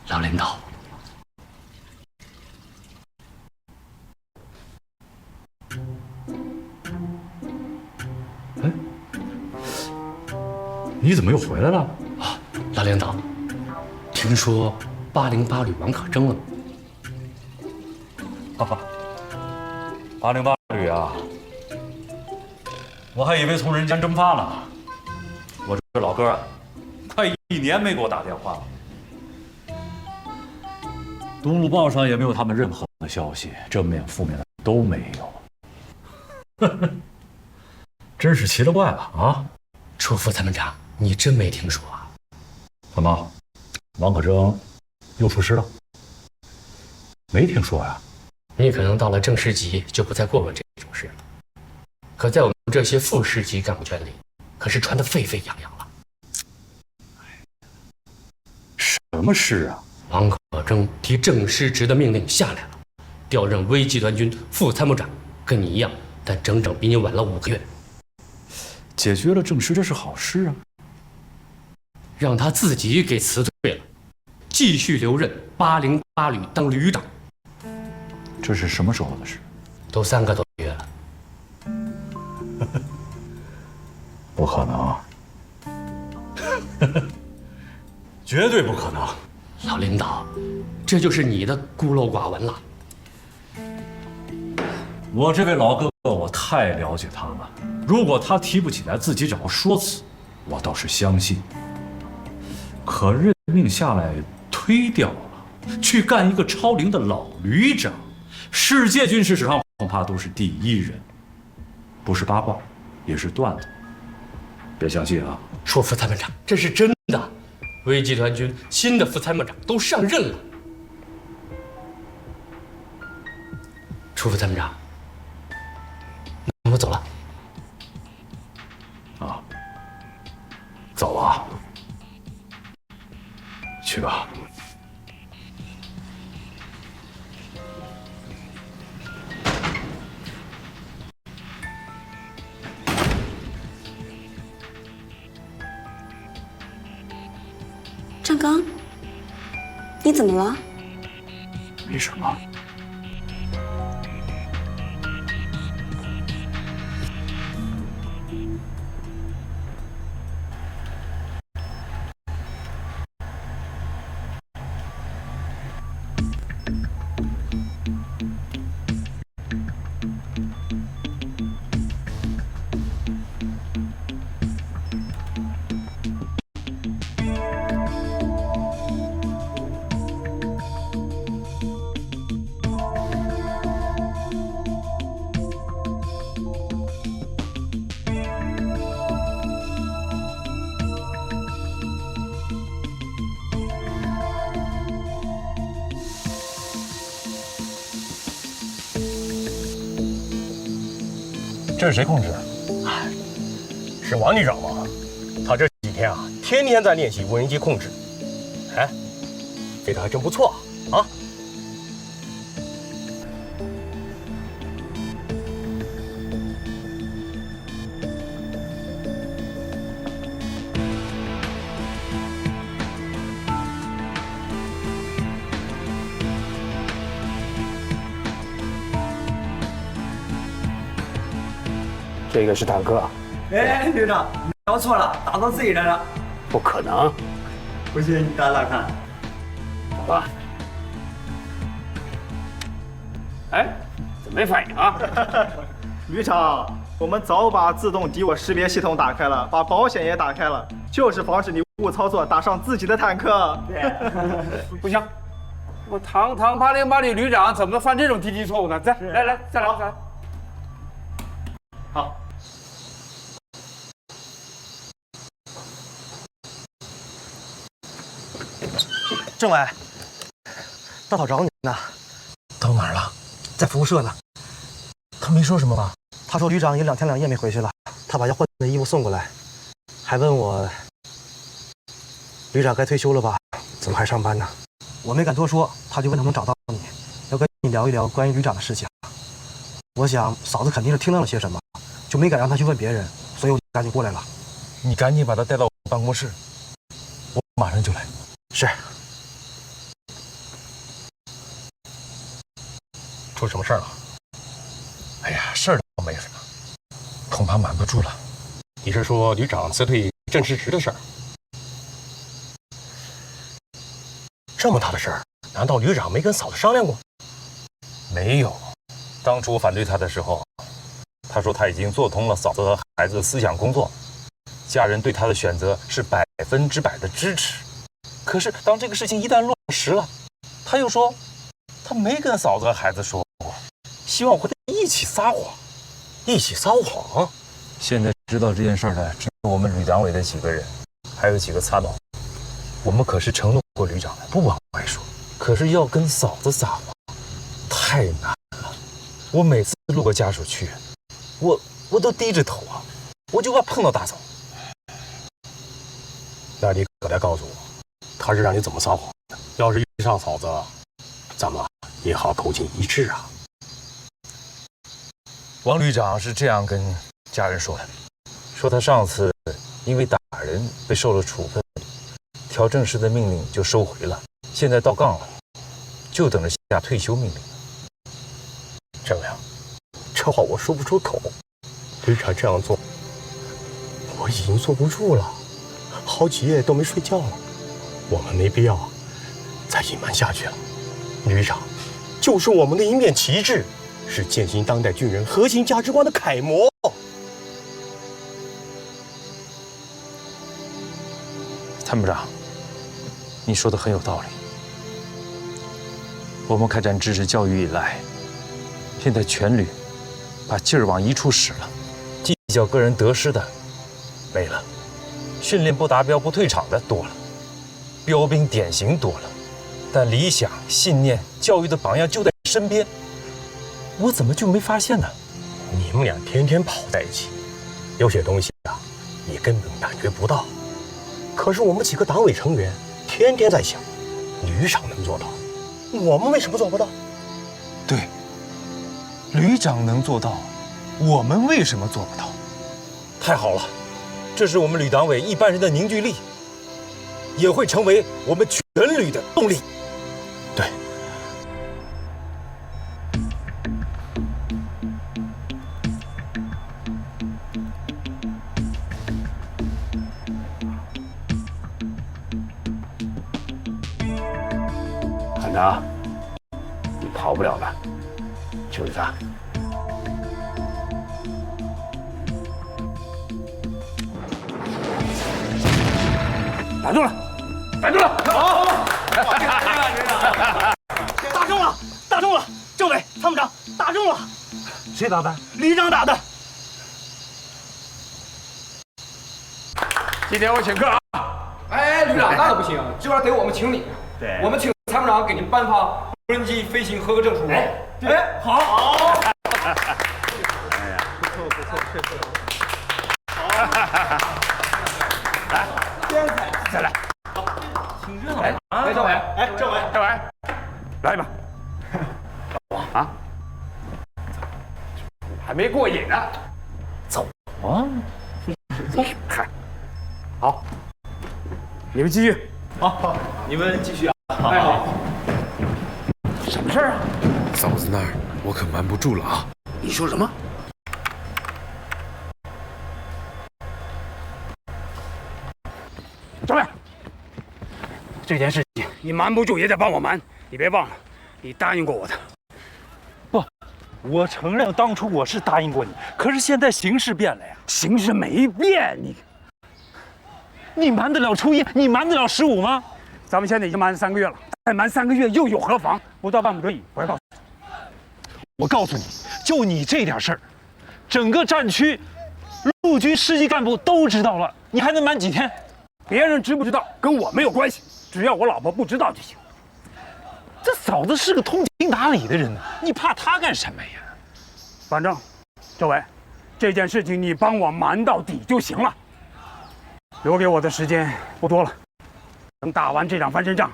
老领导，哎，你怎么又回来了？啊，老领导，听说808旅王可征了吗？哈哈，808旅啊，我还以为从人间蒸发了。我这老哥啊，快1年没给我打电话了。东路报上也没有他们任何的消息，正面负面的都没有。真是奇了怪了啊！楚副参谋长，你真没听说啊？怎么，王可征又出事了？没听说呀。你可能到了正师级就不再过问这种事了，可在我们这些副师级干部圈里，可是传得沸沸扬扬了。什么事啊？王可征提正师职的命令下来了，调任微集团军副参谋长，跟你一样，但整整比你晚了5个月。解决了正师，这是好事啊。让他自己给辞退了，继续留任808旅当旅长。这是什么时候的事？都3个多月了。不可能，绝对不可能。老领导，这就是你的孤陋寡闻了。我这位老哥哥，我太了解他了。如果他提不起来自己找个说辞，我倒是相信。可任命下来推掉了，去干一个超龄的老旅长，世界军事史上恐怕都是第1人。不是八卦，也是段子。别相信啊！楚副参谋长，这是真的。微集团军新的副参谋长都上任了。楚副参谋长，那我走了。啊，走啊，去吧。张刚，你怎么了？没什么。这是谁控制？是王局长吗？他这几天啊，天天在练习无人机控制。哎，飞得还真不错啊！这个是坦克。哎，旅长，你搞错了，打到自己人了。不可能。不信你打打看。好吧。哎，怎么没反应啊？旅长，我们早把自动敌我识别系统打开了，把保险也打开了，就是防止你误操作打上自己的坦克。不行，我堂堂808旅旅长怎么能犯这种低级错误呢？再来，再来。好。政委，大嫂找你呢。到哪儿了？在服务社呢。他没说什么吧？他说旅长也2天2夜没回去了，他把要换的衣服送过来，还问我旅长该退休了吧？怎么还上班呢？我没敢多说，他就问能不能找到你，要跟你聊一聊关于旅长的事情。我想嫂子肯定是听到了些什么，就没敢让他去问别人，所以我赶紧过来了。你赶紧把他带到办公室，我马上就来。是。出什么事儿了？哎呀，事儿倒没什么，恐怕瞒不住了。你是说旅长辞退郑世直的事儿？这么大的事儿，难道旅长没跟嫂子商量过？没有，当初反对他的时候，他说他已经做通了嫂子和孩子的思想工作，家人对他的选择是100%的支持。可是当这个事情一旦落实了，他又说他没跟嫂子和孩子说过，希望和他一起撒谎。一起撒谎？现在知道这件事的只有我们旅党委的几个人，还有几个参谋。我们可是承诺过旅长的，不往外说。可是要跟嫂子撒谎，太难了。我每次路过家属区，我都低着头啊，我就怕碰到大嫂。那你可得告诉我，他是让你怎么撒谎的？要是遇上嫂子，咱们也好口径一致啊。王旅长是这样跟家人说的，说他上次因为打人被受了处分，调正式的命令就收回了，现在到杠了，就等着下退休命令。郑亮，这话我说不出口。旅长这样做，我已经坐不住了，好几夜都没睡觉了。我们没必要再隐瞒下去了。旅长就是我们的一面旗帜，是践行当代军人核心价值观的楷模。参谋长，你说的很有道理。我们开展知识教育以来，现在全旅把劲儿往一处使了，计较个人得失的没了，训练不达标不退场的多了，标兵典型多了，但理想、信念、教育的榜样就在身边，我怎么就没发现呢？你们俩天天跑在一起，有些东西啊，你根本感觉不到。可是我们几个党委成员天天在想，旅长能做到，我们为什么做不到？对，旅长能做到，我们为什么做不到？太好了，这是我们旅党委一般人的凝聚力，也会成为我们全旅的动力。对。韩长，你跑不了了，就是他。打中了，打中了！好，打中了，打中了！政委、参谋长，打中了！谁打的？旅长打的。今天我请客啊！哎，旅长，那可不行，这边得我们请你。对，我们请参谋长给您颁发无人机飞行合格证书。哎，好。哎呀，不错不错，确实好。来，天才，再来。挺热闹啊！哎，政委，哎，政委，来吧。啊，还没过瘾呢。走啊！看，好，你们继续。好，你们继续啊。哎，好。什么事儿啊？嫂子那儿我可瞒不住了啊！你说什么？这件事情你瞒不住也得帮我瞒，你别忘了，你答应过我的。不，我承认当初我是答应过你，可是现在形势变了呀。形势没变，你瞒得了初一，你瞒得了15吗？咱们现在已经瞒3个月了，再瞒3个月又有何妨？不到万不得已，我要告诉你。我告诉你，就你这点事儿，整个战区陆军师级干部都知道了，你还能瞒几天？别人知不知道跟我没有关系，只要我老婆不知道就行。这嫂子是个通情达理的人呢，你怕她干什么呀？反正，周伟，这件事情你帮我瞒到底就行了。留给我的时间不多了，等打完这场翻身仗，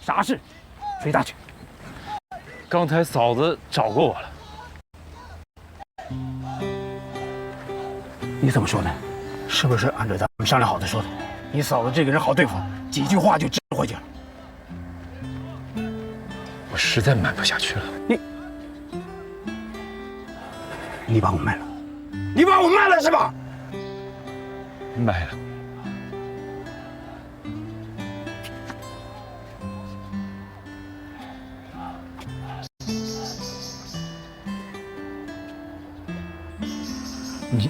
啥事随他去。刚才嫂子找过我了。你怎么说呢？是不是按照咱们商量好的说的？你嫂子这个人好对付，几句话就支回去了。我实在瞒不下去了。你把我卖了，你把我卖了是吧？卖了。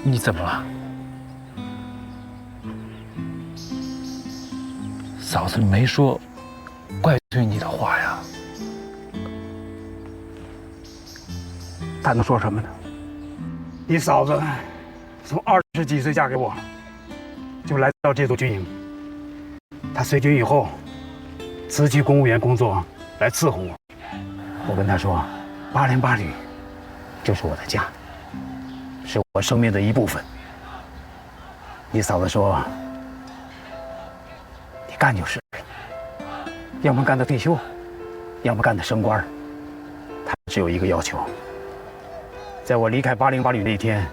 你怎么了？嫂子没说怪罪你的话呀。他能说什么呢？你嫂子从20几岁嫁给我，就来到这座军营。她随军以后，辞去公务员工作来伺候我。我跟她说，808旅就是我的家，是我生命的一部分。你嫂子说，你干就是，要么干到退休，要么干到升官。她只有一个要求。在我离开808旅那天，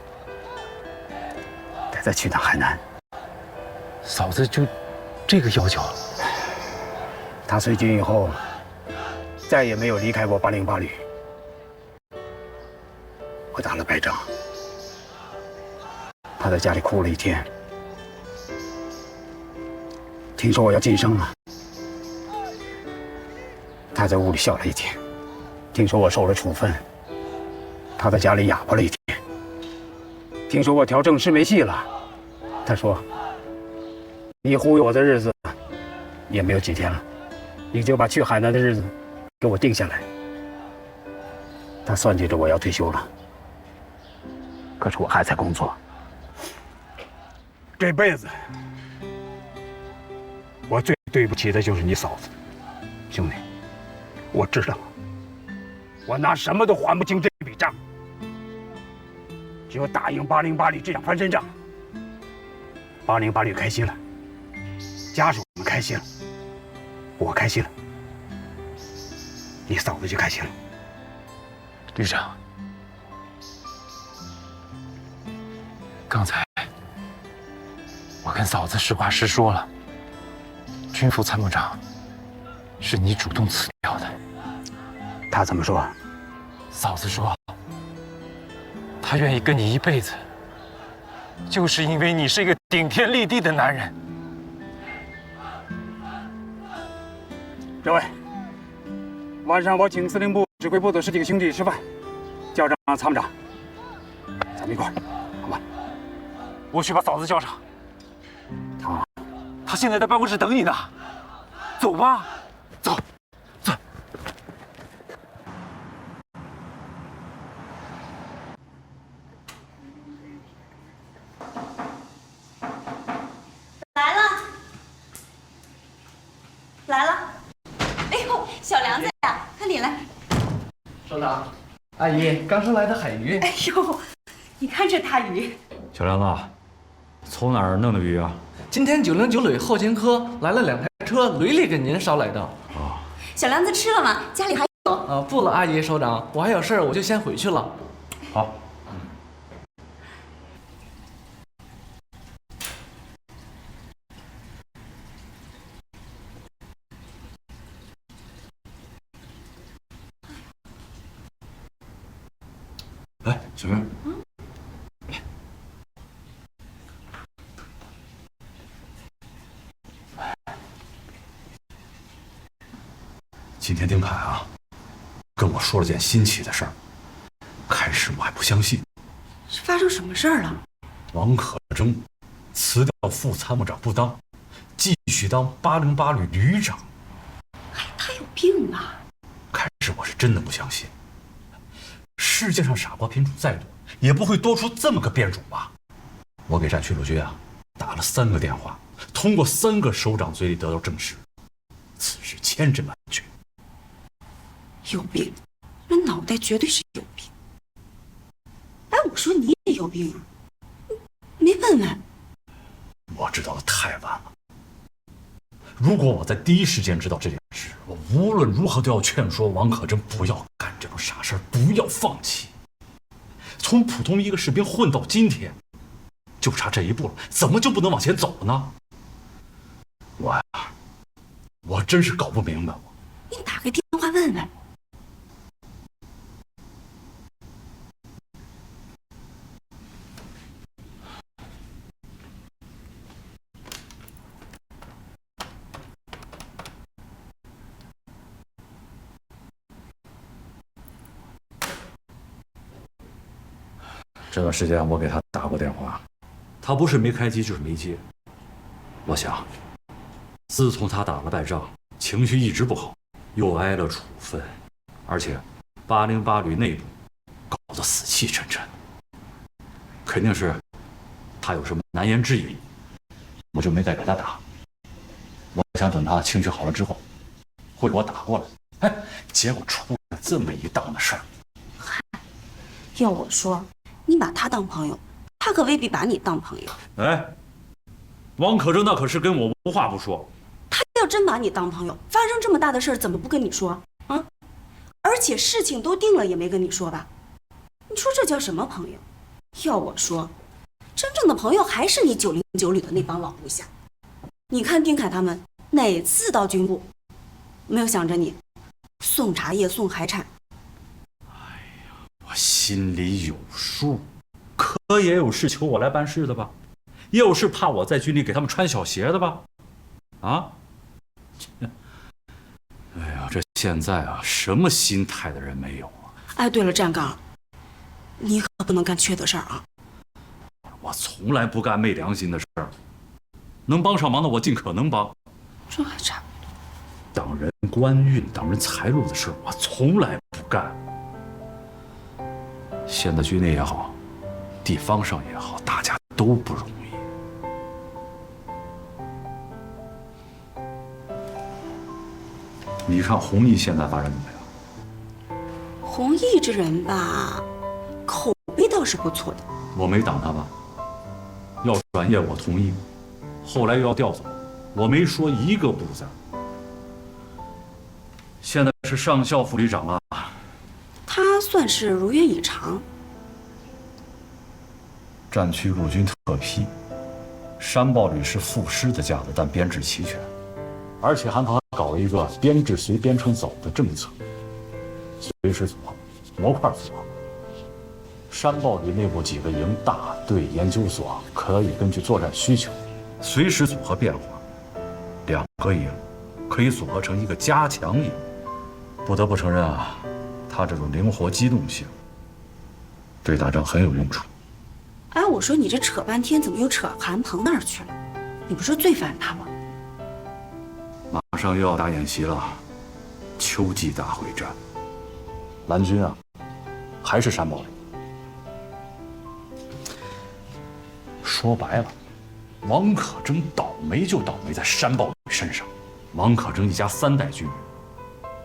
得再去趟海南。嫂子就这个要求？他随军以后，再也没有离开过808旅。我打了败仗，他在家里哭了1天。听说我要晋升了，他在屋里笑了1天。听说我受了处分，他在家里哑巴了1天。听说我调正式没戏了，他说：“你忽悠我的日子也没有几天了，你就把去海南的日子给我定下来。”他算计着我要退休了，可是我还在工作。这辈子我最对不起的就是你嫂子，兄弟，我知道，我拿什么都还不清这笔账。只有打赢808旅这场翻身仗，808旅开心了，家属们开心了，我开心了，你嫂子就开心了。旅长，刚才我跟嫂子实话实说了，军副参谋长是你主动辞掉的。他怎么说？嫂子说，她愿意跟你一辈子，就是因为你是一个顶天立地的男人。各位，晚上我请司令部指挥部的10几个兄弟吃饭，叫上参谋长，咱们一块儿，好吧？我去把嫂子叫上。她现在在办公室等你呢，走吧，走。来了，哎呦，小梁子呀，快点来。首长，阿姨，刚收来的海鱼。哎呦，你看这大鱼。小梁子，从哪儿弄的鱼啊？今天909旅后勤科来了2台车，雷里给您捎来的。哦。小梁子吃了吗？家里还有。不了，阿姨，首长，我还有事儿，我就先回去了。好。来，小明。今天丁凯啊，跟我说了件新奇的事儿。开始我还不相信，是发生什么事儿了？王可征辞掉副参谋长不当，继续当808旅旅长。哎，他有病吧？开始我是真的不相信，世界上傻瓜品种再多，也不会多出这么个变种吧？我给战区陆军啊打了3个电话，通过3个首长嘴里得到证实，此事千真万确。有病，这脑袋绝对是有病。哎，我说你也有病啊，没问问。我知道的太晚了。如果我在第一时间知道这件事，我无论如何都要劝说王可征不要干这种傻事儿，不要放弃。从普通一个士兵混到今天，就差这一步了，怎么就不能往前走呢？我真是搞不明白。你打个电话问问。这段时间我给他打过电话，他不是没开机就是没接。我想，自从他打了败仗，情绪一直不好，又挨了处分，而且808旅内部搞得死气沉沉，肯定是他有什么难言之隐，我就没再给他打。我想等他情绪好了之后，会给我打过来。哎，结果出了这么一档子事儿。要我说，你把他当朋友，他可未必把你当朋友。哎，王可征那可是跟我无话不说。他要真把你当朋友，发生这么大的事儿，怎么不跟你说啊？而且事情都定了，也没跟你说吧？你说这叫什么朋友？要我说，真正的朋友还是你909旅的那帮老部下。你看丁凯他们哪次到军部没有想着你，送茶叶送海产？我心里有数，可也有事求我来办事的吧，也有事怕我在军里给他们穿小鞋的吧？啊！哎呀，这现在啊，什么心态的人没有啊？哎，对了，站岗，你可不能干缺德事儿啊！我从来不干昧良心的事儿，能帮上忙的我尽可能帮。这还差不多。挡人官运、挡人财路的事儿，我从来不干。现在军内也好，地方上也好，大家都不容易。你看弘毅现在发展怎么样？弘毅这人吧，口碑倒是不错的。我没挡他吧？要转业我同意，后来又要调走，我没说一个不字。现在是上校副旅长了。他算是如愿以偿。战区陆军特批，山豹旅是副师的架子，但编制齐全，而且还搞了一个编制随编程走的政策，随时组合，模块组合。山豹旅内部几个营、大队、研究所可以根据作战需求，随时组合变化。2个营可以组合成一个加强营。不得不承认啊，他这种灵活机动性对打仗很有用处。哎，我说你这扯半天，怎么又扯韩鹏那儿去了？你不是最烦他吗？马上又要打演习了，秋季大会战，蓝军啊，还是山豹旅。说白了，王可征倒霉就倒霉在山豹旅身上。王可征一家3代军人，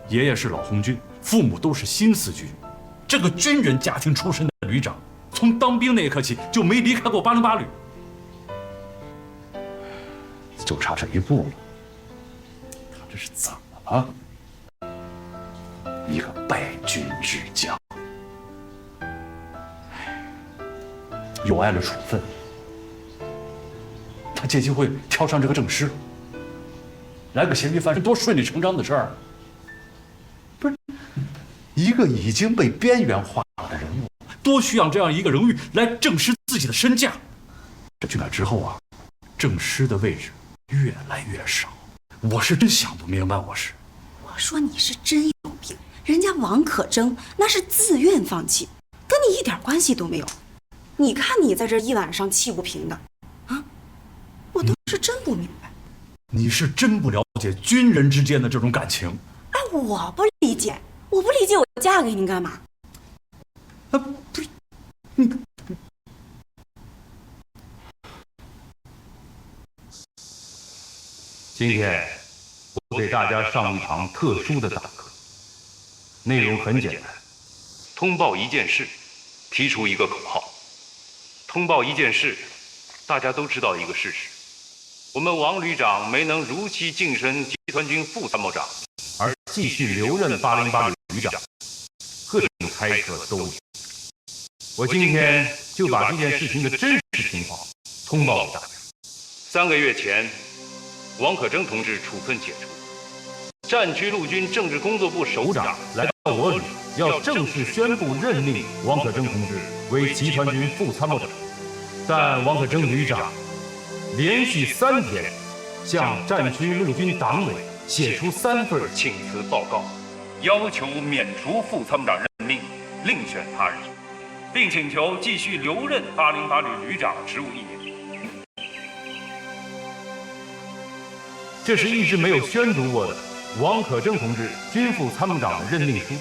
爷爷是老红军，父母都是新四军，这个军人家庭出身的旅长，从当兵那一刻起就没离开过808旅，就差这一步了。他这是怎么了？一个败军之将，又挨了处分，他借机会挑上这个正师，来个咸鱼翻身，多顺理成章的事儿。不是一个已经被边缘化了的人物，多需要这样一个荣誉来证实自己的身价。这军改之后啊，正师的位置越来越少，我是真想不明白。说你是真有病，人家王可争那是自愿放弃，跟你一点关系都没有。你看你在这一晚上气不平的，啊，我都是真不明白。你是真不了解军人之间的这种感情。哎，我不理解，我嫁给你干嘛？不是，你。今天我给大家上一堂特殊的大课，内容很简单，通报一件事，提出一个口号。通报一件事，大家都知道一个事实，我们王旅长没能如期晋升集团军副参谋长，而继续留任808旅长，各种猜测都有。我今天就把这件事情的真实情况通报给大家。3个月前，王可争同志处分解除，战区陆军政治工作部首长来到我旅，要正式宣布任命王可争同志为集团军副参谋长。但王可争旅长连续3天向战区陆军党委写出3份请辞报告，要求免除副参谋长任命，另选他人，并请求继续留任808旅旅长职务1年。这是一直没有宣读过的王可争同志军副参谋长的任命书。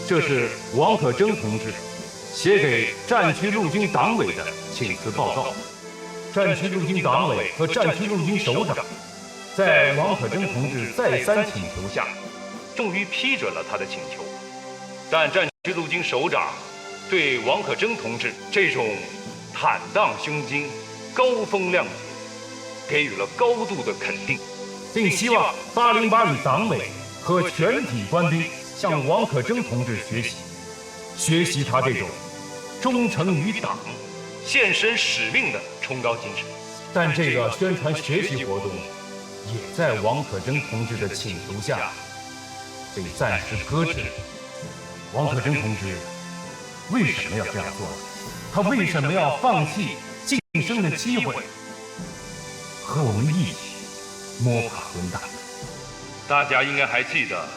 这是王可争同志写给战区陆军党委的请辞报告。战区陆军党委和战区陆军首长在王可争同志再三请求下，终于批准了他的请求。但战区陆军首长对王可争同志这种坦荡胸襟、高风亮节给予了高度的肯定，并希望808旅党委和全体官兵向王可争同志学习他这种忠诚于党、献身使命的崇高精神。但这个宣传学习活动也在王可争同志的请求下被暂时搁置。王可争同志为什么要这样做？他为什么要放弃晋升的机会，和我们一起摸爬滚打？大家应该还记得，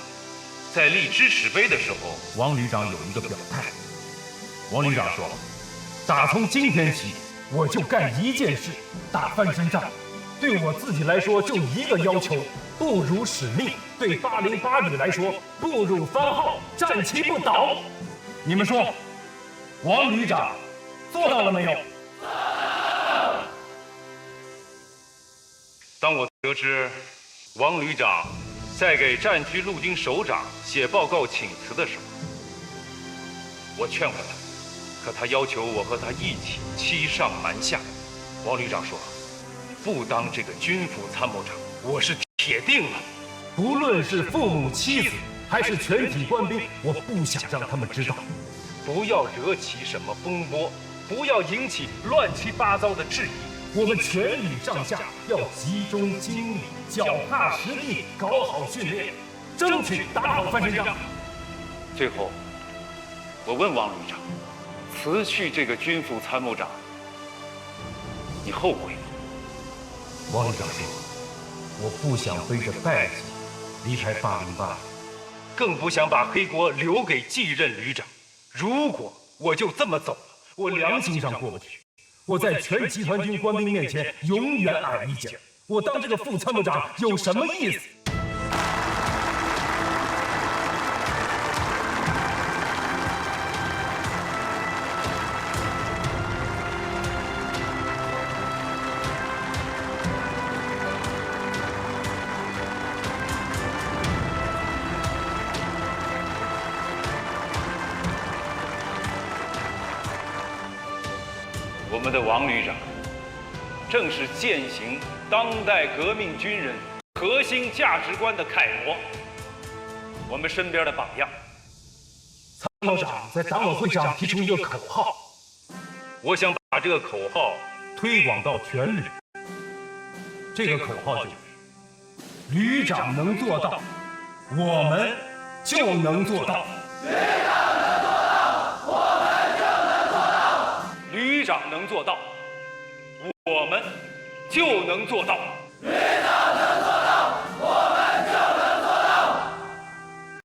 在立支持碑的时候，王旅长有一个表态。王旅长说：“打从今天起，我就干一件事，打翻身仗。对我自己来说，就一个要求：不辱使命；对808旅来说，不辱番号，战旗不倒。”你们说，王旅长做到了没有？当我得知王旅长在给战区陆军首长写报告请辞的时候，我劝过他，可他要求我和他一起欺上瞒下。王旅长说，不当这个军副参谋长，我是铁定了。不论是父母妻子还是全体官兵，我不想让他们知道，不要惹起什么风波，不要引起乱七八糟的质疑。我们全旅上下要集中精力，脚踏实地，搞好训练，争取打好翻身仗。最后，我问王旅长，辞去这个军副参谋长，你后悔吗？王旅长说：“我不想背着败绩离开808，更不想把黑锅留给继任旅长。如果我就这么走了，我良心上过不去。我在全集团军官兵面前永远矮一截，我当这个副参谋长有什么意思？”我们的王旅长正是践行当代革命军人核心价值观的楷模，我们身边的榜样。参谋长在党委会上提出一个口号，我想把这个口号推广到全旅。这个口号就是：旅长能做到，我们就能做到。旅长能做到，我们就能做到。